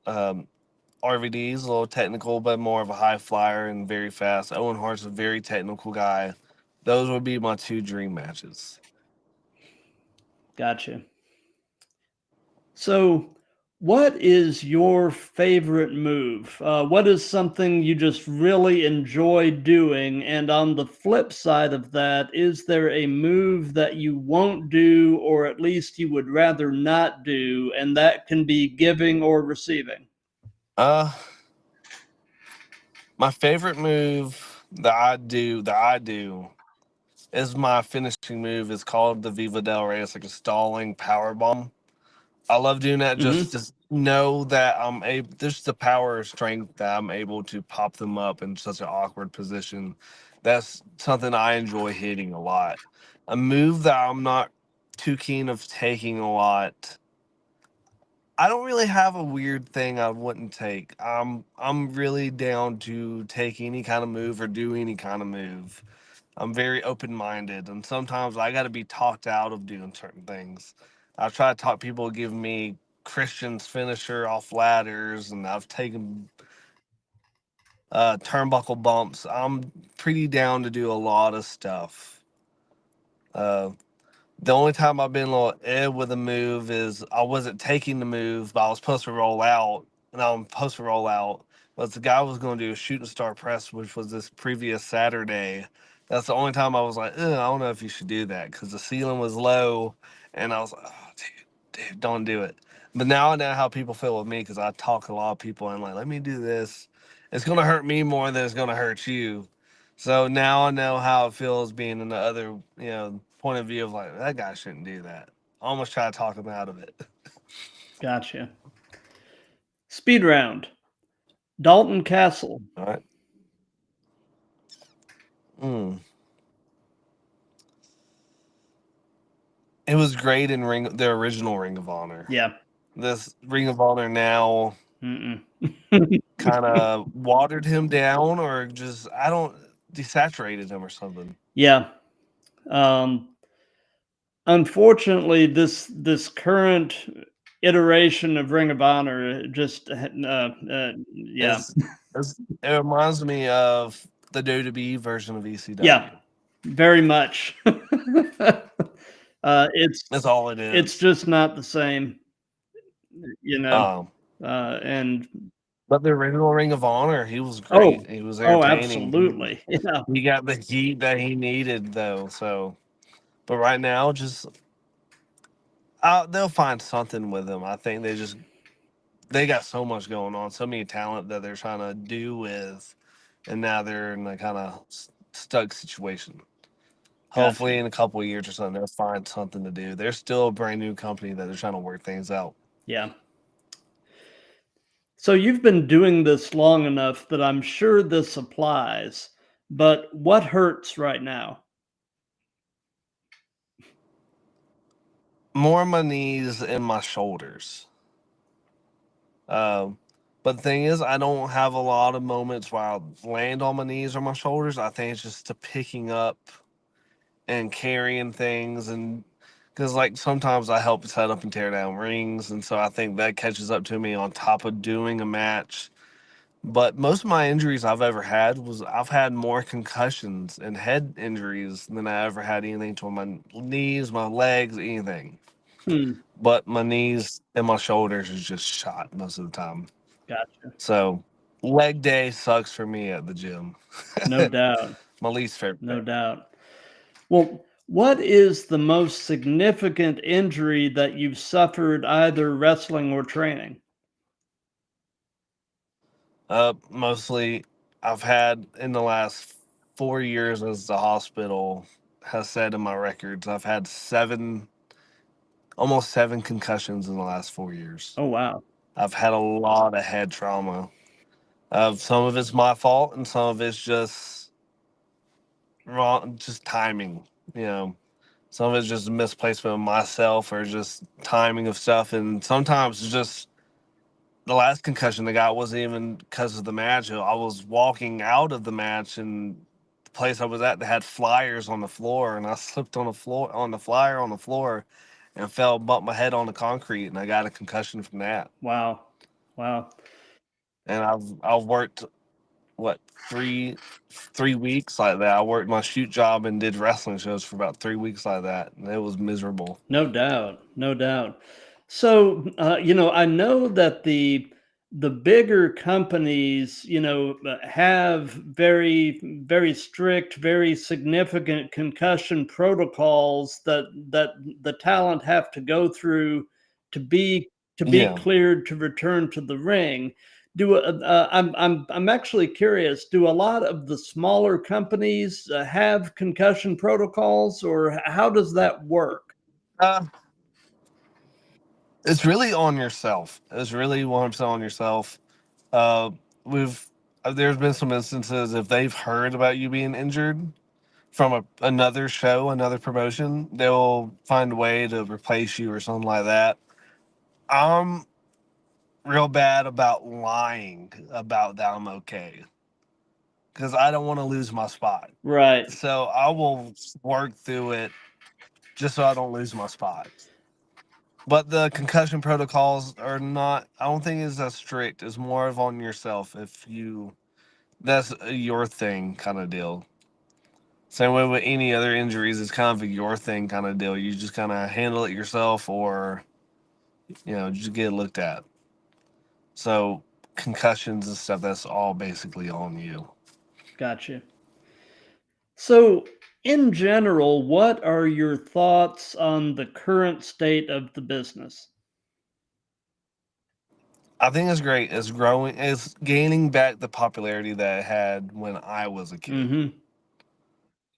Um, RVD is a little technical, but more of a high flyer and very fast. Owen Hart's a very technical guy. Those would be my two dream matches. Gotcha. So, what is your favorite move? What is something you just really enjoy doing? And on the flip side of that, is there a move that you won't do, or at least you would rather not do? And that can be giving or receiving. Uh, my favorite move that I do is my finishing move. It's called the Viva Del Rey. It's like a stalling power bomb. I love doing that. Just Hmm. to know that I'm able. There's the power or strength that I'm able to pop them up in such an awkward position. That's something I enjoy hitting a lot. A move that I'm not too keen of taking a lot. I don't really have a weird thing I wouldn't take. I'm really down to take any kind of move or do any kind of move. I'm very open minded, and sometimes I got to be talked out of doing certain things. I've tried to talk people to give me Christian's finisher off ladders, and I've taken turnbuckle bumps. I'm pretty down to do a lot of stuff. Uh, the only time I've been a little with a move is I wasn't taking the move, but I was supposed to roll out, and I'm supposed to roll out. But the guy was going to do a shooting star press, which was this previous Saturday. That's the only time I was like, I don't know if you should do that because the ceiling was low, and I was like, oh, dude, don't do it. But now I know how people feel with me because I talk to a lot of people and like, let me do this. It's going to hurt me more than it's going to hurt you. So now I know how it feels being in the other, point of view of like that guy shouldn't do that. I almost try to talk him out of it. Gotcha. Speed round. Dalton Castle. All right. Mm. It was great in the original Ring of Honor. Yeah. This Ring of Honor now Mm-mm. kind of watered him down, or just I don't desaturated him or something. Yeah. Um, Unfortunately, this current iteration of Ring of Honor just yeah. It reminds me of the WWE version of Yeah, ECW. very much. It's That's all it it's is. just not the same, you know. Um, And But the original Ring of Honor, he was Oh, great. He was oh, entertaining. absolutely. Yeah. He got the heat that he needed, though. So, but right now, just they'll find something with him. I think they got so much going on, so many talent that they're trying to do with, and now they're in a kind of stuck situation. Gotcha. Hopefully, in a couple of years or something, they'll find something to do. They're still a brand new company that they're trying to work things out. Yeah. So you've been doing this long enough that I'm sure this applies, but what hurts right now? More my knees and my shoulders. Um, but the thing is, I don't have a lot of moments where I land on my knees or my shoulders. I think it's just to picking up and carrying things, and because like sometimes I help set up and tear down rings, and so I think that catches up to me on top of doing a match. But most of my injuries I've ever had was I've had more concussions and head injuries than I ever had anything to my knees, my legs, anything. Hmm. But my knees and my shoulders is just shot most of the time. Gotcha. So leg day sucks for me at the gym. No doubt. My least favorite No day. doubt. Well, what is the most significant injury that you've suffered either wrestling or training? Mostly I've had in the last 4 years as the hospital has said in my records, I've had almost seven concussions in the last 4 years. Oh, wow. I've had a lot of head trauma. Some of it's my fault, and some of it's just wrong, just timing. You know, some of it's just misplacement of myself or just timing of stuff, and sometimes it's just the last concussion I got wasn't even because of the match. I was walking out of the match, and the place I was at, they had flyers on the floor, and I slipped on the flyer on the floor, and fell, bumped my head on the concrete, and I got a concussion from that. Wow. Wow. And I've worked what 3 weeks like that. I worked my shoot job and did wrestling shows for about 3 weeks like that, and it was miserable. No doubt, no doubt. So, I know that the bigger companies, have very, very strict, very significant concussion protocols that the talent have to go through to be Yeah. cleared to return to the ring. I'm actually curious. Do a lot of the smaller companies have concussion protocols, or how does that work? Uh, it's really on yourself. It's really 100% on yourself. Uh, we've there's been some instances if they've heard about you being injured from another show, another promotion, they'll find a way to replace you or something like that. I'm real bad about lying about that I'm okay because I don't want to lose my spot. Right. So I will work through it just so I don't lose my spot. But the concussion protocols are not, I don't think it's as strict. It's more of on yourself if you, that's your thing kind of deal. Same way with any other injuries, it's kind of a your thing kind of deal. You just kind of handle it yourself or, just get it looked at. So concussions and stuff, that's all basically on you. Gotcha. So, in general, what are your thoughts on the current state of the business? I think it's great. It's growing. It's gaining back the popularity that it had when I was a kid. Mm-hmm.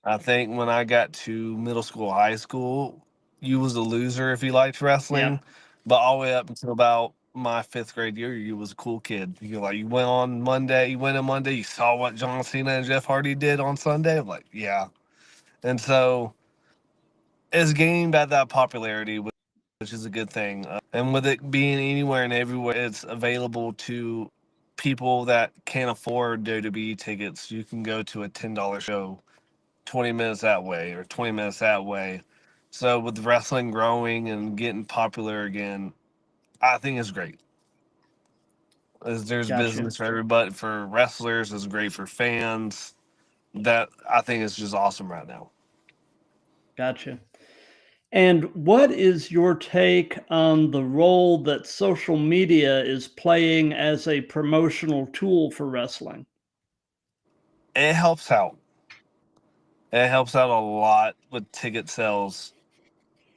I think when I got to middle school, high school, you was a loser if you liked wrestling, Yep. but all the way up until about my fifth grade year, you was a cool kid. You went on Monday, you went on Monday, you saw what John Cena and Jeff Hardy did on Sunday. I'm like, yeah, and so it's gaining back that popularity, which is a good thing. And with it being anywhere and everywhere, it's available to people that can't afford WWE tickets. You can go to a $10 show 20 minutes that way or 20 minutes that way. So with wrestling growing and getting popular again, I think it's great. There's Gotcha. business for everybody. For wrestlers, it's great for fans. That I think is just awesome right now. Gotcha. And what is your take on the role that social media is playing as a promotional tool for wrestling? It helps out. It helps out a lot with ticket sales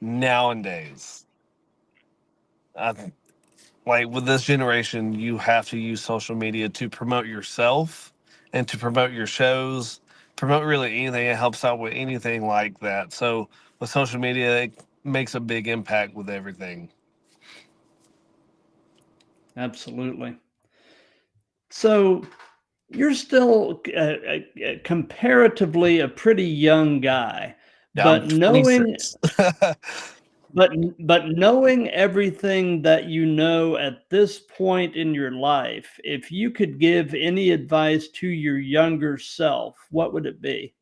nowadays. I, like with this generation, you have to use social media to promote yourself and to promote your shows, promote really anything. It helps out with anything like that. So with social media, it makes a big impact with everything. Absolutely. So you're still comparatively a pretty young guy, Yeah, I'm but knowing 26. but but knowing everything that you know at this point in your life, if you could give any advice to your younger self, what would it be?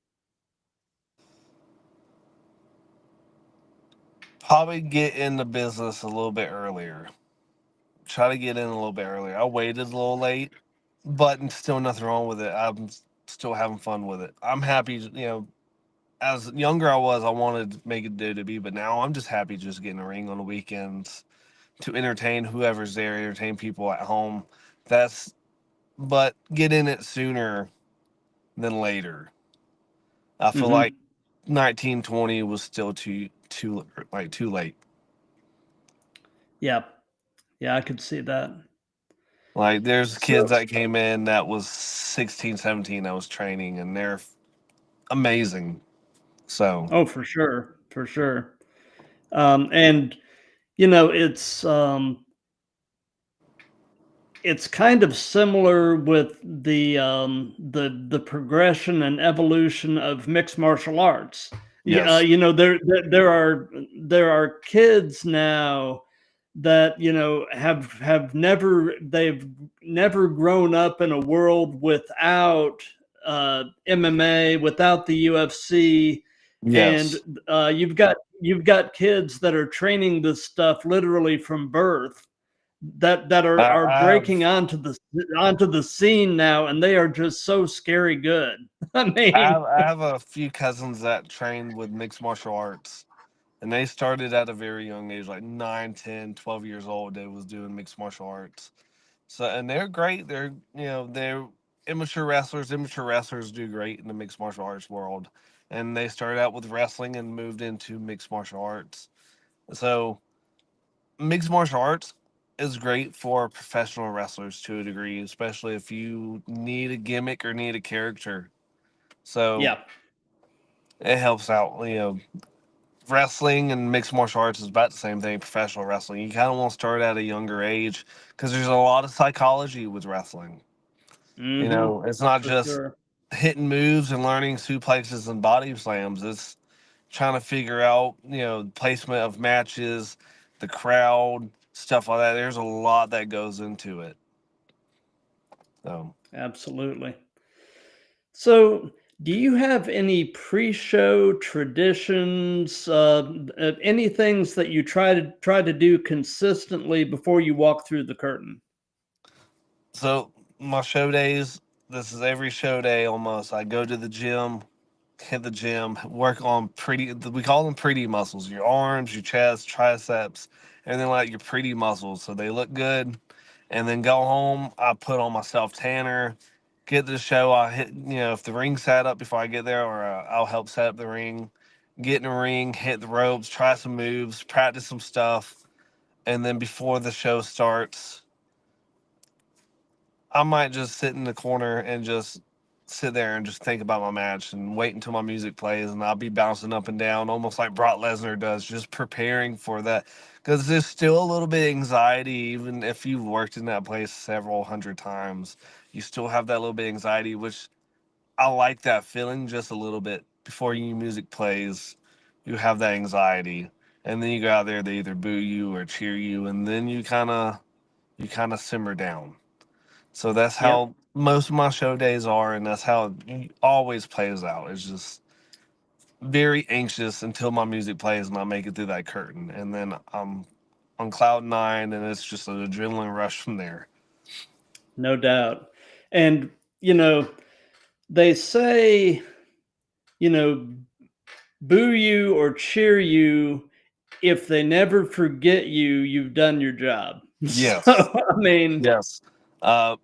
Probably get in the business a little bit earlier. Try to get in a little bit earlier. I waited a little late, but still nothing wrong with it. I'm still having fun with it. I'm happy, as younger I was, I wanted to make it WWE, but now I'm just happy just getting a ring on the weekends to entertain whoever's there, entertain people at home. That's but get in it sooner than later. I feel like Hmm. 1920 was still too late. Yeah, yeah, I could see that. Like there's kids So, that came in that was 16, 17 that was training and they're amazing. So, oh, for sure, for sure. And you know, it's kind of similar with the progression and evolution of mixed martial arts. yes. You know, there are kids now that they've never grown up in a world without MMA, without the UFC, and Yes. you've got kids that are training this stuff literally from birth that are I breaking have onto the scene now, and they are just so scary good. I mean, I have a few cousins that trained with mixed martial arts, and they started at a very young age, like 9, 10, 12 years old. They was doing mixed martial arts. So, and they're great. They're immature wrestlers. Immature wrestlers do great in the mixed martial arts world. And they started out with wrestling and moved into mixed martial arts. So, mixed martial arts is great for professional wrestlers to a degree, especially if you need a gimmick or need a character. So, yeah. it helps out. Wrestling and mixed martial arts is about the same thing. Professional wrestling, you kind of want to start at a younger age because there's a lot of psychology with wrestling. Hmm. It's not For just sure. hitting moves and learning suplexes and body slams. It's trying to figure out, placement of matches, the crowd, stuff like that. There's a lot that goes into it. So, Absolutely. So, do you have any pre-show traditions, any things that you try to do consistently before you walk through the curtain? so my show days. This is every show day almost. I go to the gym, hit the gym, work on pretty. We call them pretty muscles. Your arms, your chest, triceps, and then like your pretty muscles, so they look good. And then go home. I put on my self tanner. Get to the show. I hit. If the ring's set up before I get there, or I'll help set up the ring. Get in the ring, hit the ropes, try some moves, practice some stuff, and then before the show starts, I might just sit in the corner and just sit there and just think about my match and wait until my music plays, and I'll be bouncing up and down almost like Brock Lesnar does, just preparing for that. Because there's still a little bit of anxiety, even if you've worked in that place several hundred times. You still have that little bit of anxiety, which I like that feeling just a little bit before your music plays. You have that anxiety, and then you go out there, they either boo you or cheer you, and then you kind of simmer down. So that's Yep. how most of my show days are, and that's how it always plays out. It's just very anxious until my music plays and I make it through that curtain, and then I'm on cloud nine, and it's just an adrenaline rush from there. No doubt. And, you know, they say, you know, boo you or cheer you if they never forget you, you've done your job. So, Yes. I mean, Yes. Uh,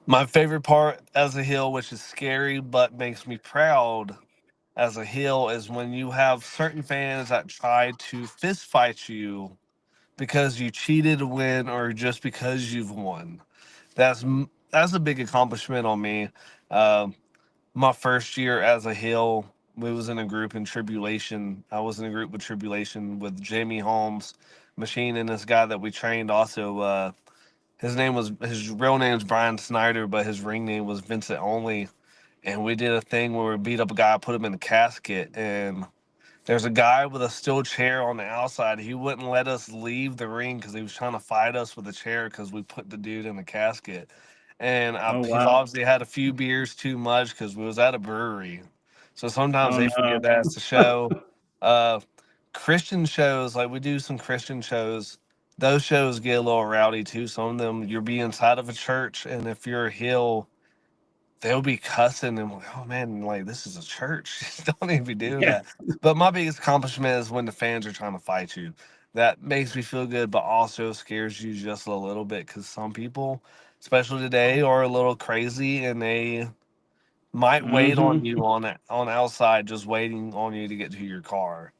my favorite part as a heel, which is scary but makes me proud as a heel, is when you have certain fans that try to fist fight you because you cheated to win or just because you've won. That's a big accomplishment on me. Um, my first year as a heel, we was in a group in Tribulation. I was in a group with Tribulation with Jamie Holmes, Machine, and this guy that we trained also. His real name is Brian Snyder, but his ring name was Vincent Only. And we did a thing where we beat up a guy, put him in a casket, and there's a guy with a steel chair on the outside. He wouldn't let us leave the ring because he was trying to fight us with a chair because we put the dude in the casket. And oh he's wow, obviously had a few beers too much because we was at a brewery. So sometimes oh they no, forget that's the show. Uh, Christian shows, like we do some Christian shows. Those shows get a little rowdy too. Some of them you'll be inside of a church, and if you're a heel, they'll be cussing and like, oh man, like this is a church. Don't even be doing yeah, that. But my biggest accomplishment is when the fans are trying to fight you. That makes me feel good, but also scares you just a little bit because some people, especially today, are a little crazy and they might wait on mm-hmm, you on outside, just waiting on you to get to your car.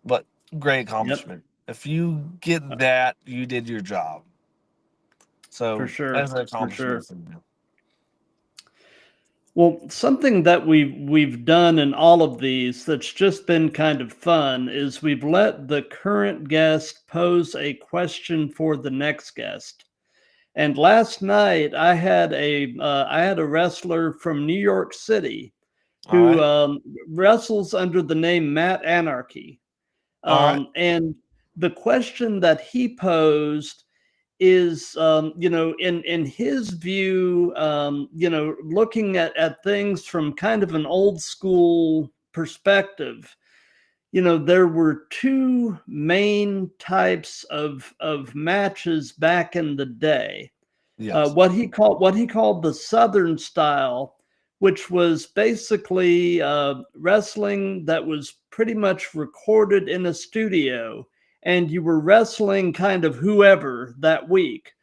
But great yep, accomplishment. If you get that, you did your job. for So sure, that's an for accomplishment sure. for me. Well, something that we've done in all of these that's just been kind of fun is we've let the current guest pose a question for the next guest. And last night I had a wrestler from New York City All who right. wrestles under the name Matt Anarchy. All right. And the question that he posed is, in his view, looking at things from kind of an old school perspective. There were two main types of matches back in the day. Yes. What he called the Southern style, which was basically wrestling that was pretty much recorded in a studio, and you were wrestling kind of whoever that week,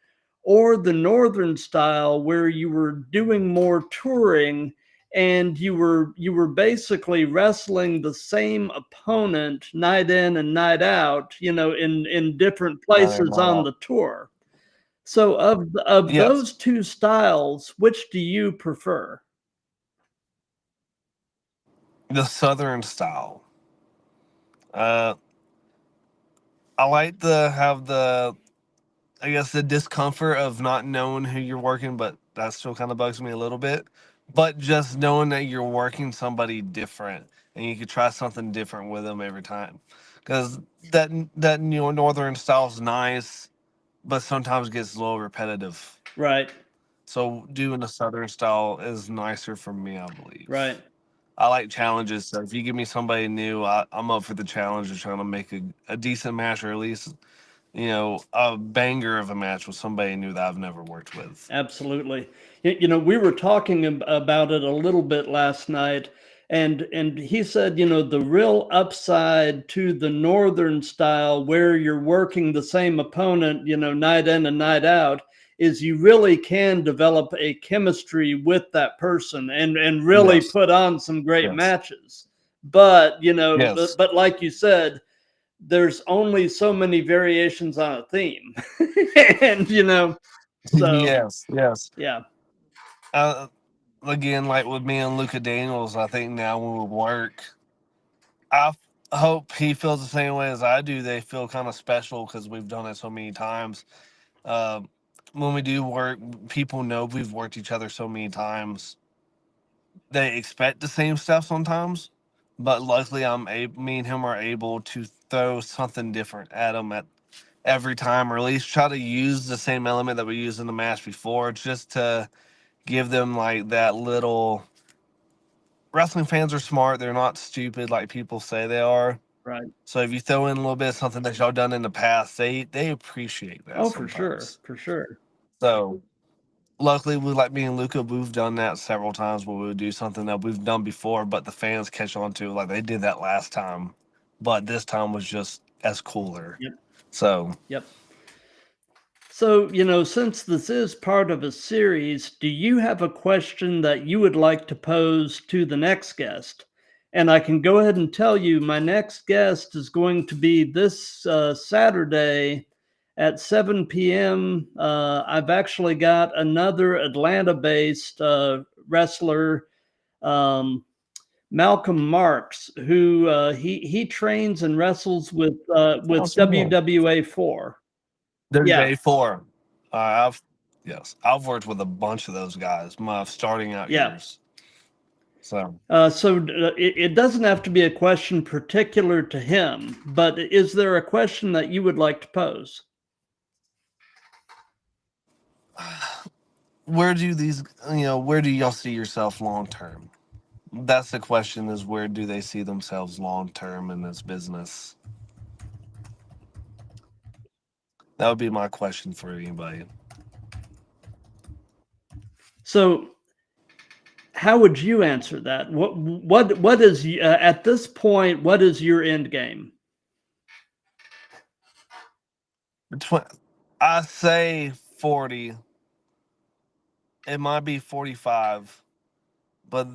or the Northern style, where you were doing more touring and you were basically wrestling the same opponent night in and night out, in different Not places on anymore. the tour. So of Yes. those two styles, which do you prefer? The Southern style. Uh, I like to have I guess, the discomfort of not knowing who you're working, but that still kind of bugs me a little bit. But just knowing that you're working somebody different and you could try something different with them every time, because that Northern style is nice, but sometimes gets a little repetitive. Right, So doing the Southern style is nicer for me, I right. believe. I like challenges, so if you give me somebody new, I'm up for the challenge of trying to make a decent match, or at least a banger of a match with somebody new that I've never worked with. Absolutely. We were talking about it a little bit last night, and he said, the real upside to the Northern style, where you're working the same opponent, night in and night out, is you really can develop a chemistry with that person and really Yes, put on some great yes, matches. But, yes, like you said, there's only so many variations on a theme. And so yes, yes. yeah, Uh, Again, like with me and Luca Daniels, I think now when we work, I hope he feels the same way as I do. They feel kind of special because we've done it so many times. Um, when we do work, people know we've worked each other so many times. They expect the same stuff sometimes, but luckily me and him are able to throw something different at them at every time, or at least try to use the same element that we used in the match before, just to give them like that little. Wrestling fans are smart; they're not stupid like people say they are. right. So if you throw in a little bit of something that y'all done in the past, they appreciate that Oh, for sure, sometimes. for sure. So luckily, we like me and Luca. We've done that several times where we would do something that we've done before, but the fans catch on to like they did that last time, but this time was just as cooler. Yep. So Yep. So, since this is part of a series, do you have a question that you would like to pose to the next guest? And I can go ahead and tell you my next guest is going to be this Saturday at 7 p.m. I've actually got another Atlanta-based wrestler, Malcolm Marks, who he trains and wrestles with awesome. WWA 4. Yeah. WA4. I've worked with a bunch of those guys my starting out Yeah. years. So It doesn't have to be a question particular to him, but is there a question that you would like to pose? where do y'all see yourself long term? That's the question, is where do they see themselves long term in this business? That would be my question for anybody. So, how would you answer that? What is at this point? What is your end game? I say 40. It might be 45, but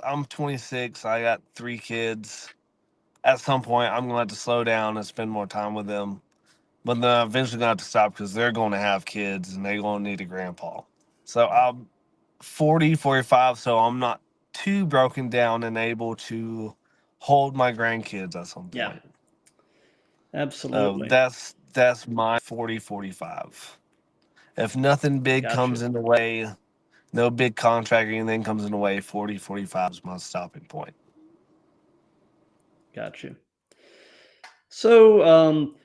I'm 26. I got 3 kids. At some point, I'm gonna have to slow down and spend more time with them. But then I'm eventually gonna have to stop because they're going to have kids and they're gonna need a grandpa. So I'm 40, 45, so I'm not too broken down and able to hold my grandkids at some Yeah, point. absolutely. That's my 40, 45. If nothing big comes Gotcha. in the way, no big contract or anything comes in the way, 40, 45 is my stopping point. Gotcha. So,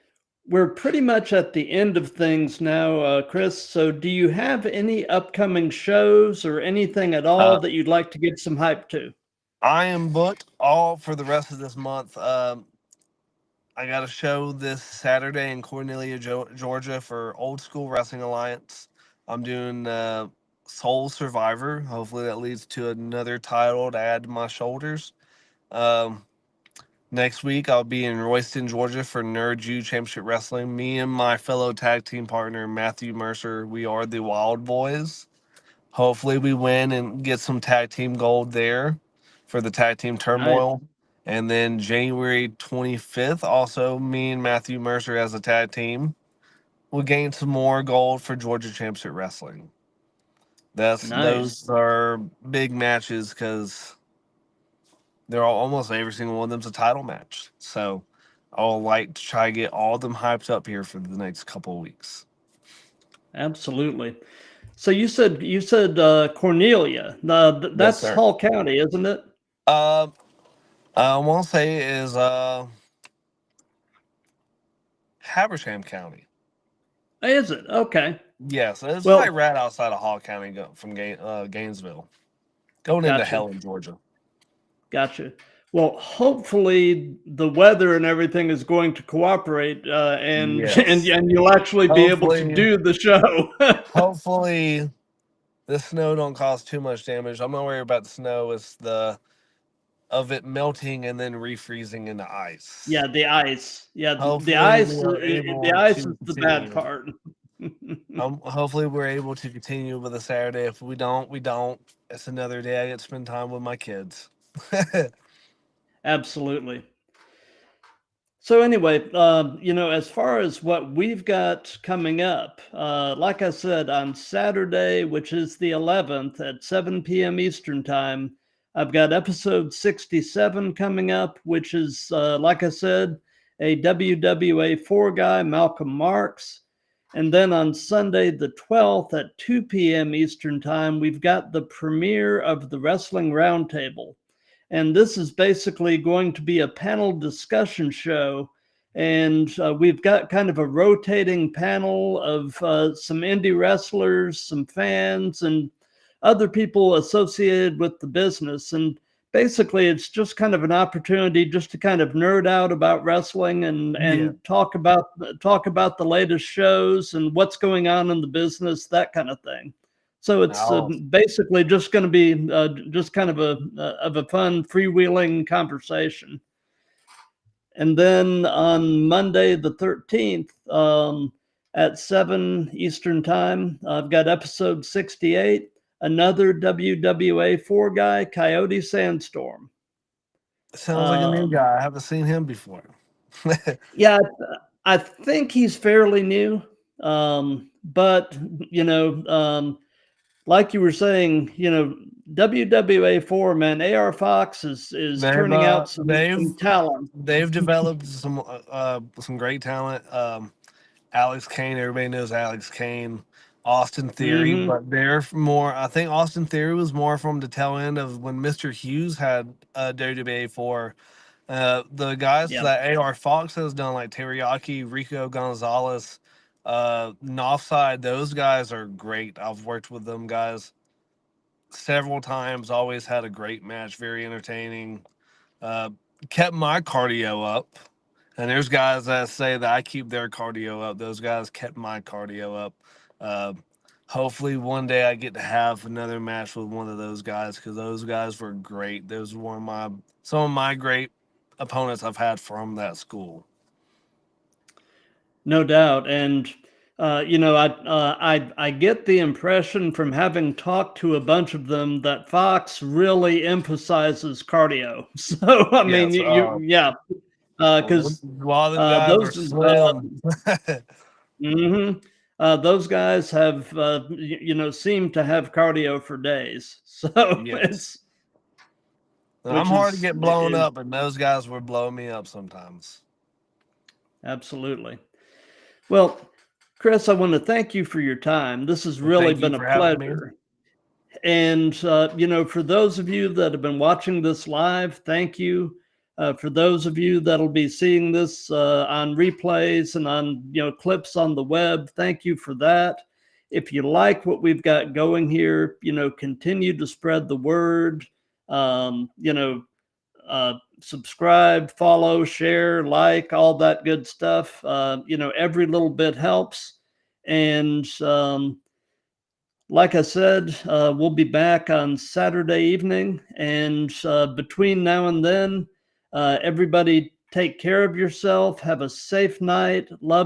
we're pretty much at the end of things now, Chris. So, do you have any upcoming shows or anything at all Uh, that you'd like to give some hype to? I am booked all for the rest of this month. I got a show this Saturday in Cornelia, Georgia for Old School Wrestling Alliance. I'm doing Soul Survivor. Hopefully that leads to another title to add to my shoulders. Um, Next week I'll be in Royston, Georgia for Nerd Jew Championship Wrestling. Me and my fellow tag team partner Matthew Mercer, we are the Wild Boys. Hopefully we win and get some tag team gold there for the tag team Nice. turmoil. And then January 25th, also me and Matthew Mercer as a tag team will gain some more gold for Georgia Championship Wrestling. Nice. Those are big matches because they're almost every single one of them's a title match. So I'll like to try to get all of them hyped up here for the next couple of weeks. Absolutely. So you said Cornelia. Yes, That's sir. Hall County, isn't it? Uh, I want to say is Habersham County. Is it? Okay. Yes, it's Well, like right outside of Hall County from Gainesville, going into gotcha. hell in Georgia. Gotcha. Well, hopefully the weather and everything is going to cooperate, and Yes. and you'll actually be able to Hopefully, do the show. hopefully the snow don't cause too much damage. I'm not worried about the snow. It's the of it melting and then refreezing into ice. Yeah, the ice. Yeah, the Hopefully, we ice. are The able ice to is the bad continue. part. Hopefully, we're able to continue with a Saturday. If we don't, we don't. It's another day I get to spend time with my kids. Absolutely. So anyway, as far as what we've got coming up, like I said, on Saturday, which is the 11th at 7 p.m. Eastern Time, I've got episode 67 coming up, which is, like I said, a WWA 4 guy, Malcolm Marks. And then on Sunday, the 12th at 2 p.m. Eastern Time, we've got the premiere of the Wrestling Roundtable. And this is basically going to be a panel discussion show. And we've got kind of a rotating panel of some indie wrestlers, some fans, and other people associated with the business. And basically, it's just kind of an opportunity just to kind of nerd out about wrestling and Yeah. talk about the latest shows and what's going on in the business, that kind of thing. So it's I'll basically just going to be just kind of a fun freewheeling conversation. And then on Monday, the 13th, at 7 Eastern Time, I've got episode 68, another WWA 4 guy, Coyote Sandstorm. Sounds like a new guy. I haven't seen him before. Yeah, I think he's fairly new. But, like you were saying, WWA 4, man, AR Fox is turning out some talent. They've developed some great talent. Alex Kane, everybody knows Alex Kane. Austin Theory, but they're more. I think Austin Theory was more from the tail end of when Mr. Hughes had WWA 4. The guys that AR Fox has done, like Teriyaki, Rico Gonzalez, Northside, those guys are great. I've worked with them guys several times, always had a great match, very entertaining. Kept my cardio up. And there's guys that say that I keep their cardio up. Those guys kept my cardio up. Hopefully one day I get to have another match with one of those guys, because those guys were great. Those were some of my great opponents I've had from that school. No doubt. And I get the impression from having talked to a bunch of them that Fox really emphasizes cardio. So I mean, because those those guys have seem to have cardio for days. So I'm hard to get blown up, and those guys were blowing me up sometimes. Absolutely. Well, Chris, I want to thank you for your time. This has really been a pleasure. And, for those of you that have been watching this live, thank you. For those of you that'll be seeing this on replays and on, clips on the web, thank you for that. If you like what we've got going here, continue to spread the word, subscribe, follow, share, like, all that good stuff. Every little bit helps. And like I said, we'll be back on Saturday evening. And between now and then, everybody take care of yourself. Have a safe night. Love